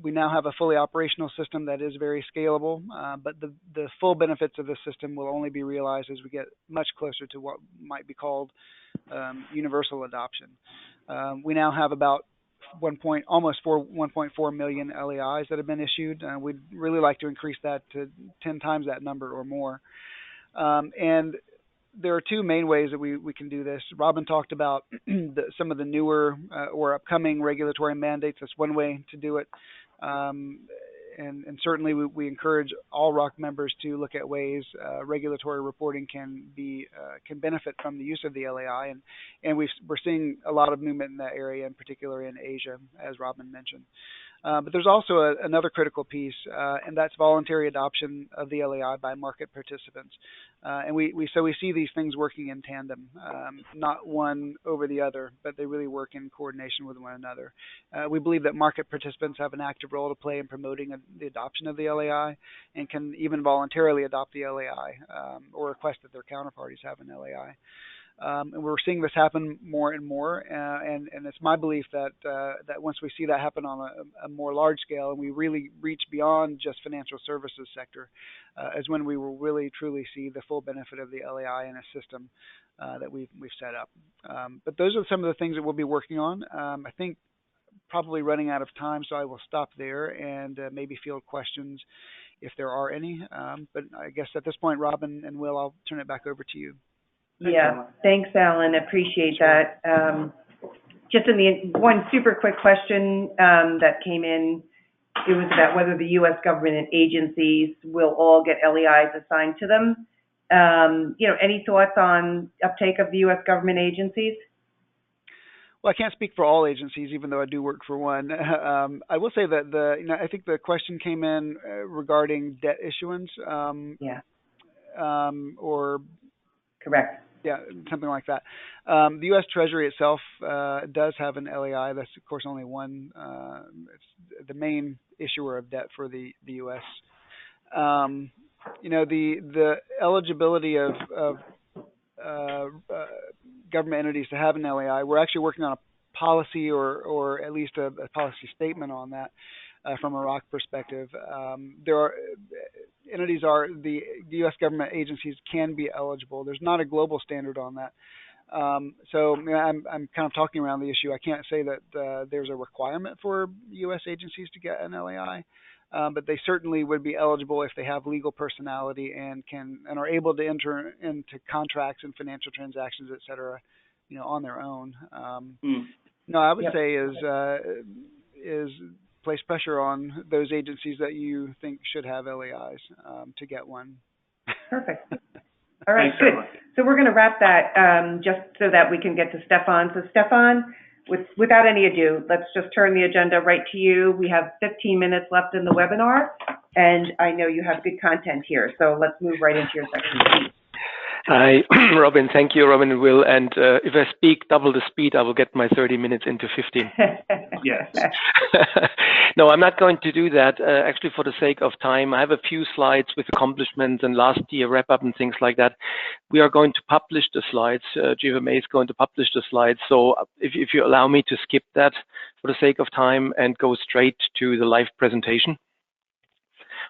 We now have a fully operational system that is very scalable, but the full benefits of this system will only be realized as we get much closer to what might be called universal adoption. We now have about almost 1.4 million LEIs that have been issued. We'd really like to increase that to 10 times that number or more. And there are two main ways that we can do this. Robin talked about some of the newer or upcoming regulatory mandates. That's one way to do it. And certainly we encourage all ROC members to look at ways regulatory reporting can benefit from the use of the LEI. And we're seeing a lot of movement in that area, in particular in Asia, as Robin mentioned. But there's also another critical piece, and that's voluntary adoption of the LEI by market participants. And we see these things working in tandem, not one over the other, but they really work in coordination with one another. We believe that market participants have an active role to play in promoting the adoption of the LEI and can even voluntarily adopt the LEI or request that their counterparties have an LEI. And we're seeing this happen more and more, and it's my belief that once we see that happen on a more large scale, and we really reach beyond just financial services sector, is when we will really truly see the full benefit of the LEI in a system that we've set up. But those are some of the things that we'll be working on. I think probably running out of time, so I will stop there and maybe field questions if there are any. But I guess at this point, Robin and Will, I'll turn it back over to you. Yeah, thanks, Alan. Appreciate that. Just one super quick question that came in. It was about whether the U.S. government agencies will all get LEIs assigned to them. Any thoughts on uptake of the U.S. government agencies? Well, I can't speak for all agencies, even though I do work for one. I will say that I think the question came in regarding debt issuance. Yeah. Or Correct. yeah, something like that. The U.S. Treasury itself does have an LEI. That's of course only one. It's the main issuer of debt for the U.S. The eligibility of government entities to have an LEI. We're actually working on a policy or at least a policy statement on that from a ROC perspective. There are the U.S. government agencies can be eligible. There's not a global standard on that. So I'm kind of talking around the issue. I can't say that there's a requirement for U.S. agencies to get an LEI. But they certainly would be eligible if they have legal personality and are able to enter into contracts and financial transactions, et cetera, on their own. No, I would say is place pressure on those agencies that you think should have LEIs to get one. Perfect. All right, good. So we're going to wrap that just so that we can get to Stefan. So Stefan, without any ado, let's just turn the agenda right to you. We have 15 minutes left in the webinar, and I know you have good content here. So let's move right into your section. Hi, Robin. Thank you, Robin and Will. And if I speak double the speed, I will get my 30 minutes into 15. Yes. No, I'm not going to do that. Actually, for the sake of time, I have a few slides with accomplishments and last year wrap-up and things like that. We are going to publish the slides. GFMA is going to publish the slides. So if you allow me to skip that for the sake of time and go straight to the live presentation.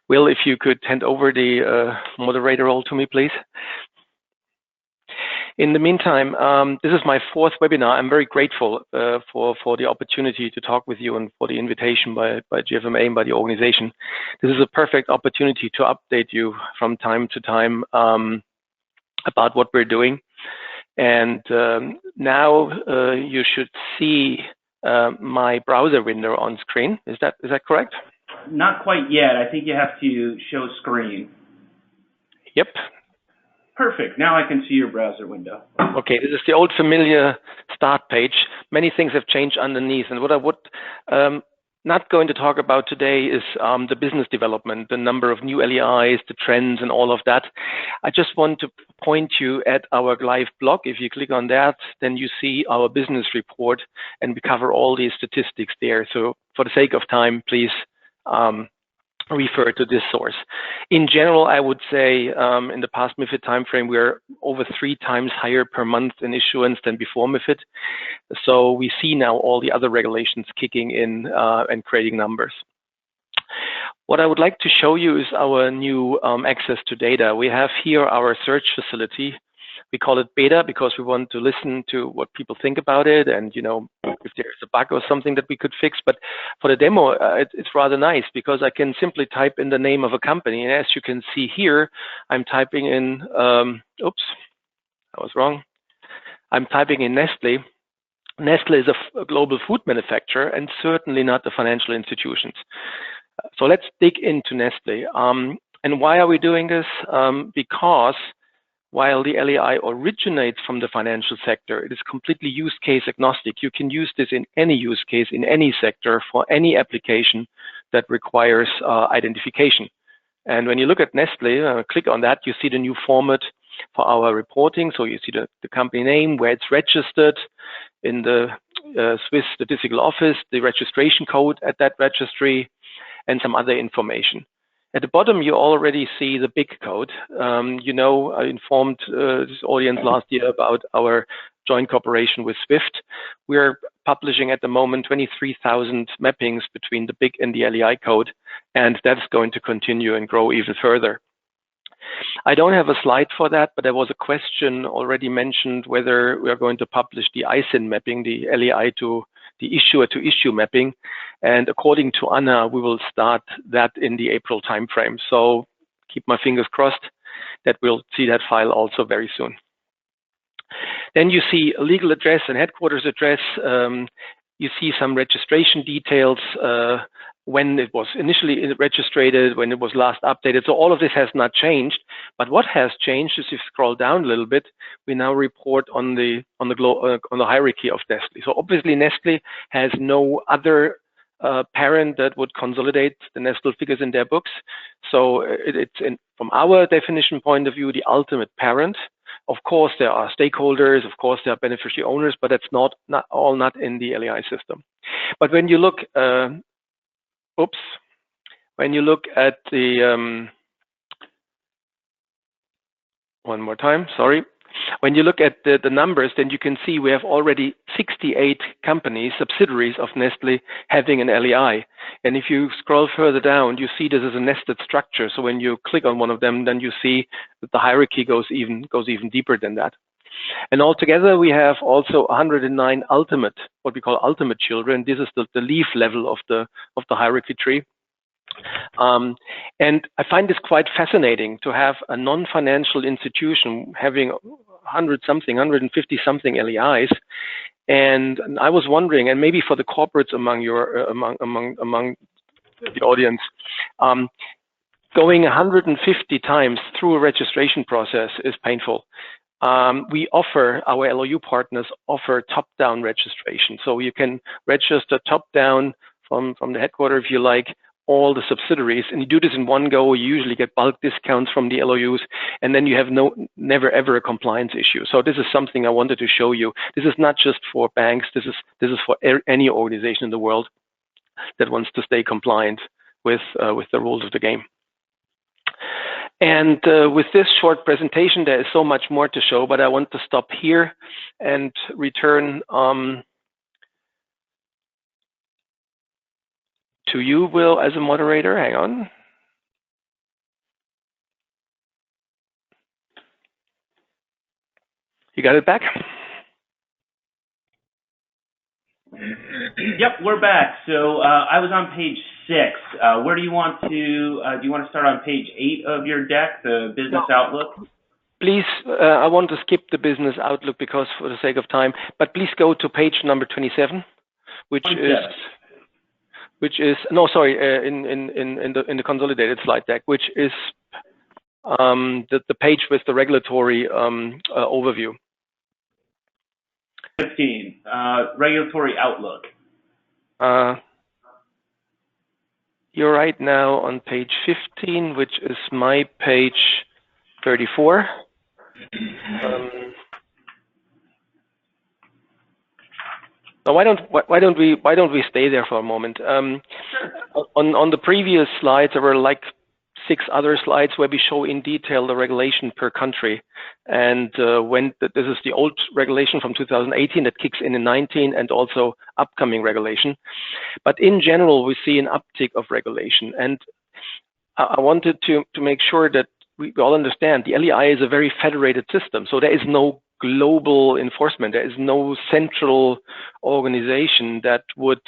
Will, if you could hand over the moderator role to me, please. In the meantime, this is my fourth webinar. I'm very grateful for the opportunity to talk with you and for the invitation by GFMA and by the organization. This is a perfect opportunity to update you from time to time about what we're doing. And now you should see my browser window on screen. Is that correct? Not quite yet. I think you have to show screen. Yep. Perfect. Now I can see your browser window. Okay, this is the old familiar start page. Many things have changed underneath, and what I would not going to talk about today is the business development, the number of new LEIs, the trends, and all of that. I just want to point you at our live blog. If you click on that, then you see our business report, and we cover all these statistics there. So for the sake of time, please refer to this source. In general, I would say in the past MiFID timeframe, we're over 3 times higher per month in issuance than before MiFID. So we see now all the other regulations kicking in and creating numbers. What I would like to show you is our new access to data. We have here our search facility. We call it beta because we want to listen to what people think about it and, if there's a bug or something that we could fix. But for the demo, it's rather nice because I can simply type in the name of a company. And as you can see here, I'm typing in, oops, I was wrong. I'm typing in Nestle. Nestle is a global food manufacturer and certainly not the financial institutions. So let's dig into Nestle. And why are we doing this? Because while the LEI originates from the financial sector, it is completely use case agnostic. You can use this in any use case, in any sector, for any application that requires identification. And when you look at Nestle, click on that, you see the new format for our reporting. So you see the company name, where it's registered in the Swiss Statistical Office, the registration code at that registry, and some other information. At the bottom, you already see the big code. I informed this audience last year about our joint cooperation with SWIFT. We're publishing at the moment 23,000 mappings between the big and the LEI code, and that's going to continue and grow even further. I don't have a slide for that, but there was a question already mentioned whether we are going to publish the ISIN mapping, the LEI to the issuer to issue mapping. And according to Anna, we will start that in the April timeframe. So keep my fingers crossed that we'll see that file also very soon. Then you see a legal address and headquarters address. You see some registration details when it was initially registered, when it was last updated. So all of this has not changed. But what has changed is, if you scroll down a little bit, we now report on the hierarchy of Nestle. So obviously Nestle has no other parent that would consolidate the Nestle figures in their books. So from our definition point of view, the ultimate parent. Of course, there are stakeholders, of course, there are beneficiary owners, but that's not in the LEI system. But when you look, when you look at the, one more time, sorry. When you look at the numbers, then you can see we have already 68 companies, subsidiaries of Nestle, having an LEI. And if you scroll further down, you see this is a nested structure. So when you click on one of them, then you see that the hierarchy goes even deeper than that. And altogether, we have also 109 what we call ultimate children. This is the leaf level of the hierarchy tree. And I find this quite fascinating to have a non-financial institution having 150-something LEIs. And I was wondering, and maybe for the corporates among the audience, going 150 times through a registration process is painful. Our LOU partners offer top-down registration. So you can register top-down from the headquarters, if you like, all the subsidiaries, and you do this in one go. You usually get bulk discounts from the LOUs, and then you have never ever a compliance issue. So this is something I wanted to show you. This is not just for banks. This is for any organization in the world that wants to stay compliant with the rules of the game. And with this short presentation, there is so much more to show, but I want to stop here and return to you, Will, as a moderator. Hang on. You got it back? Yep, we're back. So I was on page 6. Where do you want to? Do you want to start on page 8 of your deck, the business outlook? Please, I want to skip the business outlook because for the sake of time. But please go to page number 27, which is no, sorry, in the consolidated slide deck, which is the page with the regulatory overview. 15, regulatory outlook. You're right now on page 15, which is my page 34. Now, why don't we stay there for a moment? Sure. On the previous slides, there were like 6 other slides where we show in detail the regulation per country, and this is the old regulation from 2018 that kicks in 19, and also upcoming regulation. But in general, we see an uptick of regulation, and I wanted to make sure that we all understand the LEI is a very federated system, so there is no global enforcement. There is no central organization that would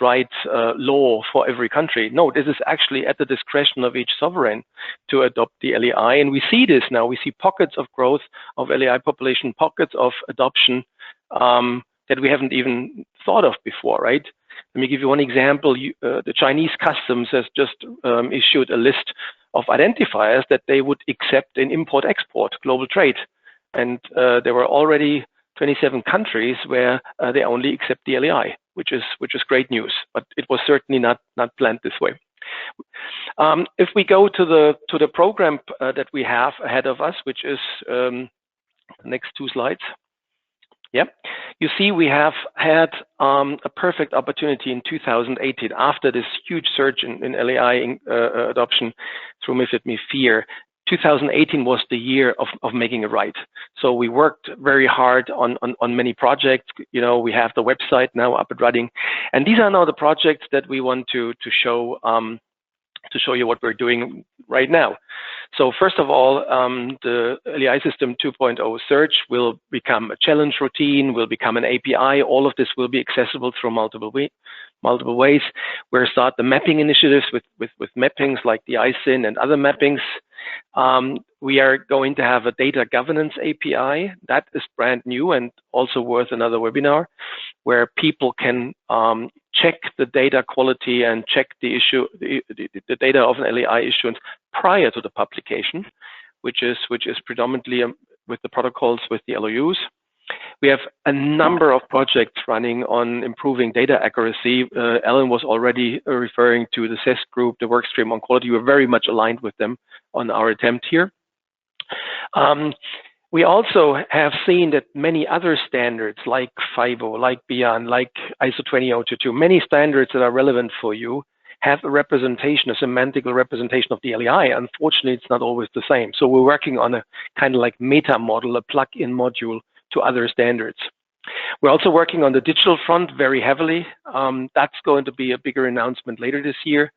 write law for every country. No, this is actually at the discretion of each sovereign to adopt the LEI, and we see this now. We see pockets of growth of LEI population, pockets of adoption that we haven't even thought of before, right? Let me give you one example. The Chinese customs has just issued a list of identifiers that they would accept in import-export global trade. And there were already 27 countries where they only accept the LEI, which is great news. But it was certainly not planned this way. If we go to the program that we have ahead of us, which is the next 2 slides. Yeah, you see we have had a perfect opportunity in 2018 after this huge surge in LEI adoption through MiFID, MiFIR. 2018 was the year of making it right. So we worked very hard on many projects. You know, we have the website now up and running, and these are now the projects that we want to show you what we're doing right now. So first of all, the LEI System 2.0 search will become a challenge routine, will become an API. All of this will be accessible through multiple ways. We'll start the mapping initiatives with mappings like the ISIN and other mappings. We are going to have a data governance API that is brand new and also worth another webinar, where people can check the data quality and check the data of an LEI issuance prior to the publication, which is predominantly with the protocols with the LOUs. We have a number of projects running on improving data accuracy. Ellen was already referring to the CES group, the work stream on quality. We're very much aligned with them on our attempt here. We also have seen that many other standards like FIBO, like BEAN, like ISO 20022, many standards that are relevant for you have a representation, a semantic representation of the LEI. Unfortunately, it's not always the same. So we're working on a kind of like meta model, a plug-in module to other standards. We're also working on the digital front very heavily. That's going to be a bigger announcement later this year.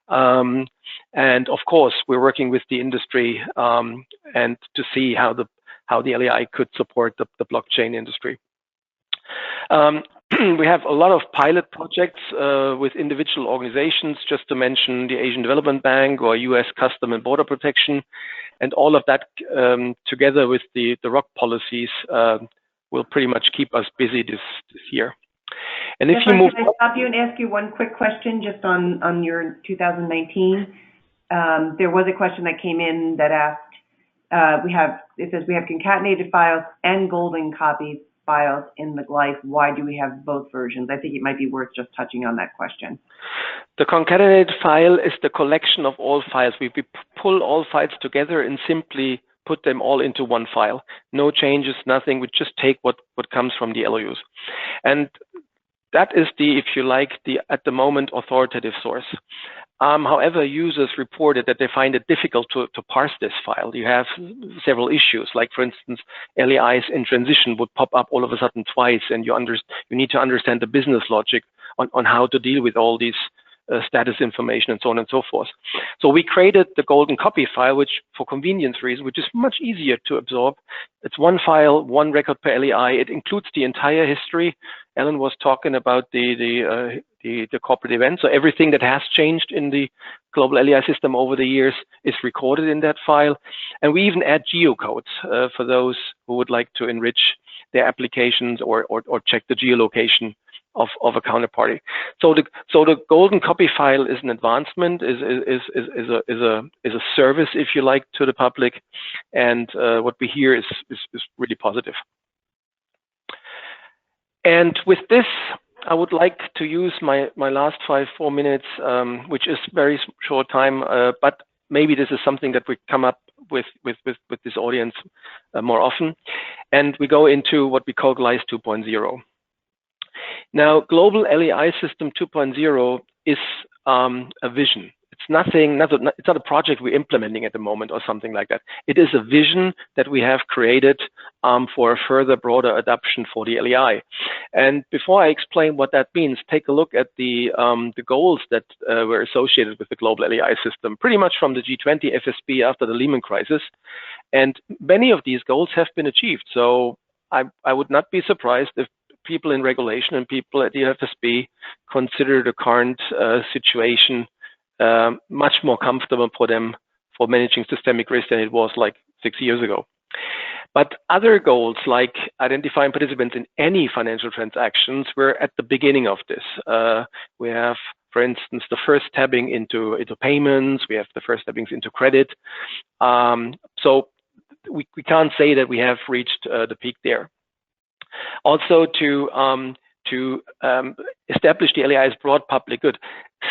And of course, we're working with the industry and to see how the LEI could support the blockchain industry. We have a lot of pilot projects with individual organizations, just to mention the Asian Development Bank or US Custom and Border Protection, and all of that together with the ROC policies will pretty much keep us busy this year. And if you move, can I stop you and ask you one quick question just on your 2019? There was a question that came in that asked, it says we have concatenated files and golden copies files in the GLIFE. Why do we have both versions? I think it might be worth just touching on that question. The concatenated file is the collection of all files. We pull all files together and simply put them all into one file. No changes, nothing. We just take what comes from the LOUs. And that is if you like, at the moment, authoritative source. However, users reported that they find it difficult to parse this file. You have several issues, like for instance, LEIs in transition would pop up all of a sudden twice, and you need to understand the business logic on how to deal with all these status information and so on and so forth. So we created the golden copy file, which for convenience reasons, which is much easier to absorb. It's one file, one record per LEI. It includes the entire history. Ellen was talking about the corporate event. So everything that has changed in the global LEI system over the years is recorded in that file. And we even add geocodes for those who would like to enrich their applications or check the geolocation of a counterparty. So the golden copy file is an advancement, is a service, if you like, to the public, and what we hear is really positive. And with this, I would like to use my last 4 minutes, which is very short time, but maybe this is something that we come up with this audience more often, and we go into what we call GLICE 2.0. Now, Global LEI System 2.0 is a vision. It's not a project we're implementing at the moment or something like that. It is a vision that we have created for a further broader adoption for the LEI. And before I explain what that means, take a look at the goals that were associated with the Global LEI system, pretty much from the G20 FSB after the Lehman crisis. And many of these goals have been achieved. So I would not be surprised if people in regulation and people at the FSB consider the current situation much more comfortable for them for managing systemic risk than it was like 6 years ago. But other goals like identifying participants in any financial transactions, we're at the beginning of this. We have, for instance, the first tabbing into payments. We have the first tabbings into credit. So we can't say that we have reached the peak there. Also to establish the LEI as broad public good.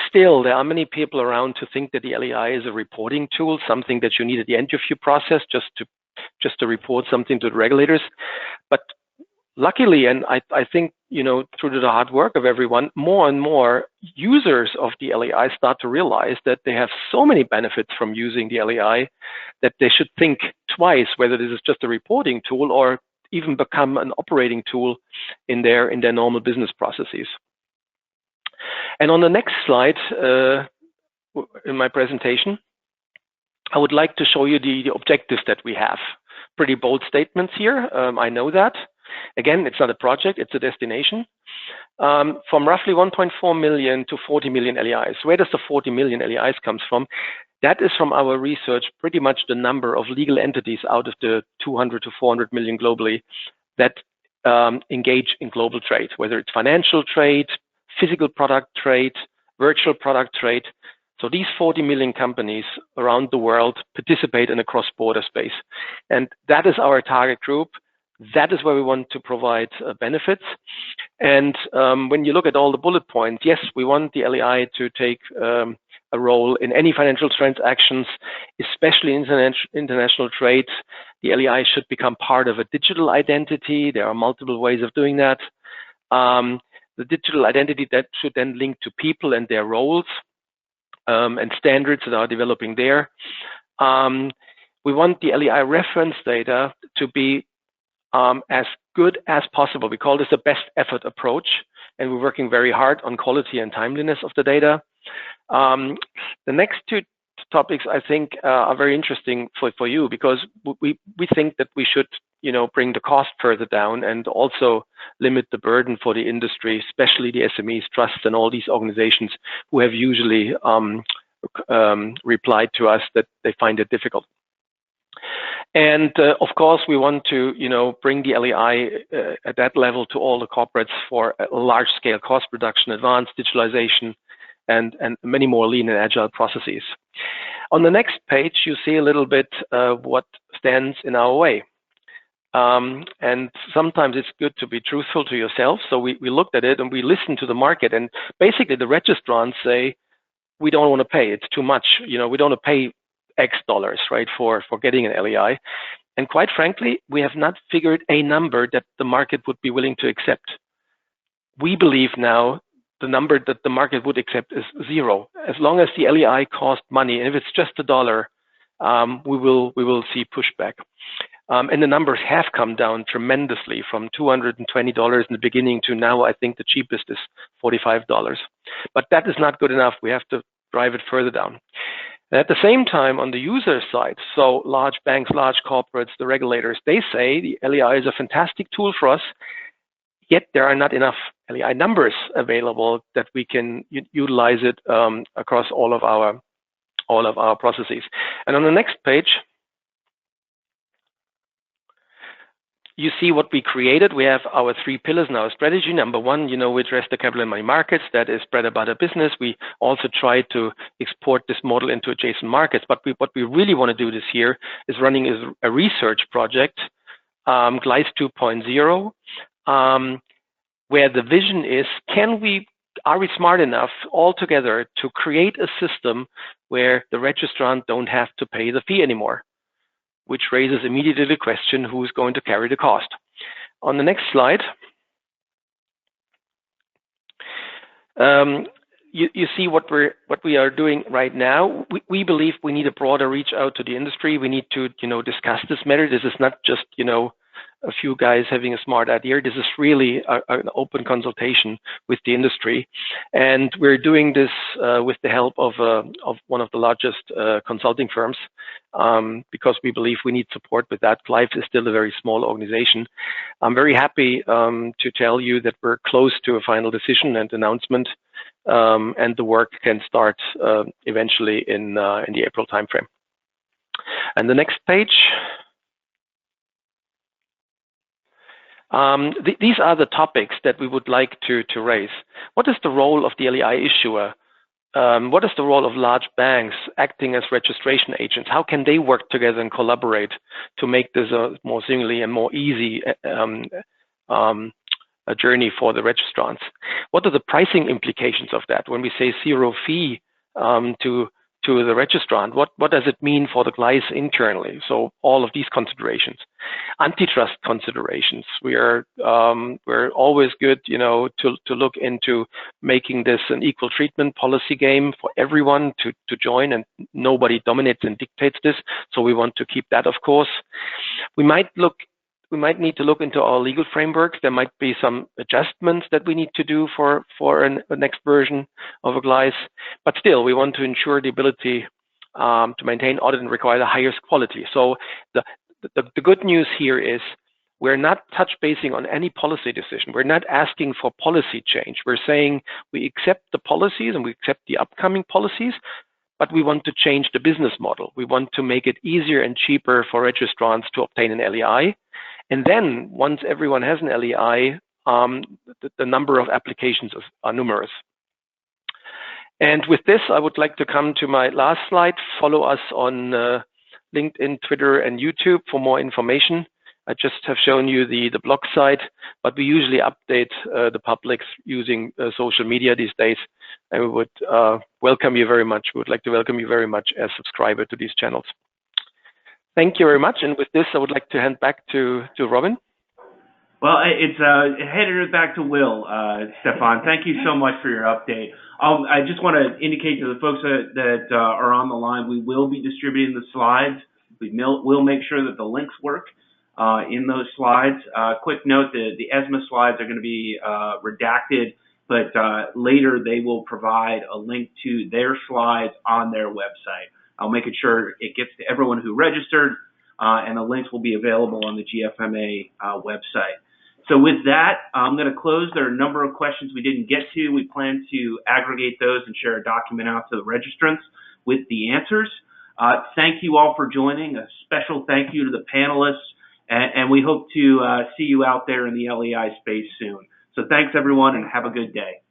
Still, there are many people around to think that the LEI is a reporting tool, something that you need at the end of your process just to report something to the regulators. But luckily, and I think, through the hard work of everyone, more and more users of the LEI start to realize that they have so many benefits from using the LEI that they should think twice whether this is just a reporting tool or even become an operating tool in their normal business processes. And on the next slide in my presentation, I would like to show you the objectives that we have. Pretty bold statements here, I know that. Again, it's not a project, it's a destination. From roughly 1.4 million to 40 million LEIs. Where does the 40 million LEIs comes from? That is from our research, pretty much the number of legal entities out of the 200 to 400 million globally that engage in global trade, whether it's financial trade, physical product trade, virtual product trade. So these 40 million companies around the world participate in a cross-border space. And that is our target group. That is where we want to provide benefits. And when you look at all the bullet points, yes, we want the LEI to take a role in any financial transactions, especially international trades. The LEI should become part of a digital identity. There are multiple ways of doing that. The digital identity that should then link to people and their roles and standards that are developing there. We want the LEI reference data to be as good as possible. We call this a best effort approach, and we're working very hard on quality and timeliness of the data. The next two topics I think are very interesting for you, because we think that we should bring the cost further down and also limit the burden for the industry, especially the SMEs, trusts, and all these organizations who have usually replied to us that they find it difficult. And of course, we want to, bring the LEI at that level to all the corporates for a large-scale cost reduction, advanced digitalization, and many more lean and agile processes. On the next page, you see a little bit what stands in our way. And sometimes it's good to be truthful to yourself. So we looked at it and we listened to the market, and basically the registrants say, we don't want to pay, it's too much. We don't want to pay X dollars, right, for getting an LEI. And quite frankly, we have not figured a number that the market would be willing to accept. We believe now the number that the market would accept is zero. As long as the LEI cost money, and if it's just $1, we will see pushback. And the numbers have come down tremendously from $220 in the beginning to now I think the cheapest is $45. But that is not good enough. We have to drive it further down. And at the same time, on the user side, so large banks, large corporates, the regulators, they say the LEI is a fantastic tool for us, yet there are not enough LEI numbers available that we can utilize it across all of our processes. And on the next page, you see what we created. We have our 3 pillars in our strategy. Number 1, we address the capital and money markets. That is bread and butter business. We also try to export this model into adjacent markets. But what we really want to do this year is running a research project, GLICE 2.0, where the vision is, are we smart enough all together to create a system where the registrant don't have to pay the fee anymore? Which raises immediately the question, who's going to carry the cost? On the next slide, you see what we are doing right now. We believe we need a broader reach out to the industry. We need to, discuss this matter. This is not just, a few guys having a smart idea. This is really an open consultation with the industry, and we're doing this with the help of one of the largest consulting firms, because we believe we need support with that. Life is still a very small organization. I'm very happy to tell you that we're close to a final decision and announcement, and the work can start eventually in the April timeframe. And the next page. These are the topics that we would like to raise. What is the role of the LEI issuer? What is the role of large banks acting as registration agents? How can they work together and collaborate to make this a more seamlessly and more easy a journey for the registrants? What are the pricing implications of that? When we say zero fee to the registrant, what does it mean for the GLICE internally? So all of these considerations. Antitrust considerations. We're always good, to look into making this an equal treatment policy game for everyone to join, and nobody dominates and dictates this. So we want to keep that, of course. We might need to look into our legal frameworks. There might be some adjustments that we need to do for a next version of a GLICE, but still we want to ensure the ability to maintain audit and require the highest quality. So the good news here is we're not touch basing on any policy decision. We're not asking for policy change. We're saying we accept the policies and we accept the upcoming policies, but we want to change the business model. We want to make it easier and cheaper for registrants to obtain an LEI. And then once everyone has an LEI, the number of applications are numerous. And with this, I would like to come to my last slide. Follow us on LinkedIn, Twitter, and YouTube for more information. I just have shown you the blog site, but we usually update the public using social media these days, and we would welcome you very much. We would like to welcome you very much as subscriber to these channels. Thank you very much, and with this, I would like to hand back to Robin. Well, it's headed it back to Will, Stefan. Thank you so much for your update. I just want to indicate to the folks that are on the line, we will be distributing the slides. We'll make sure that the links work in those slides. Quick note that the ESMA slides are going to be redacted, but later they will provide a link to their slides on their website. I'll make sure it gets to everyone who registered, and the links will be available on the GFMA website. So with that, I'm going to close. There are a number of questions we didn't get to. We plan to aggregate those and share a document out to the registrants with the answers. Thank you all for joining. A special thank you to the panelists, and we hope to see you out there in the LEI space soon. So thanks, everyone, and have a good day.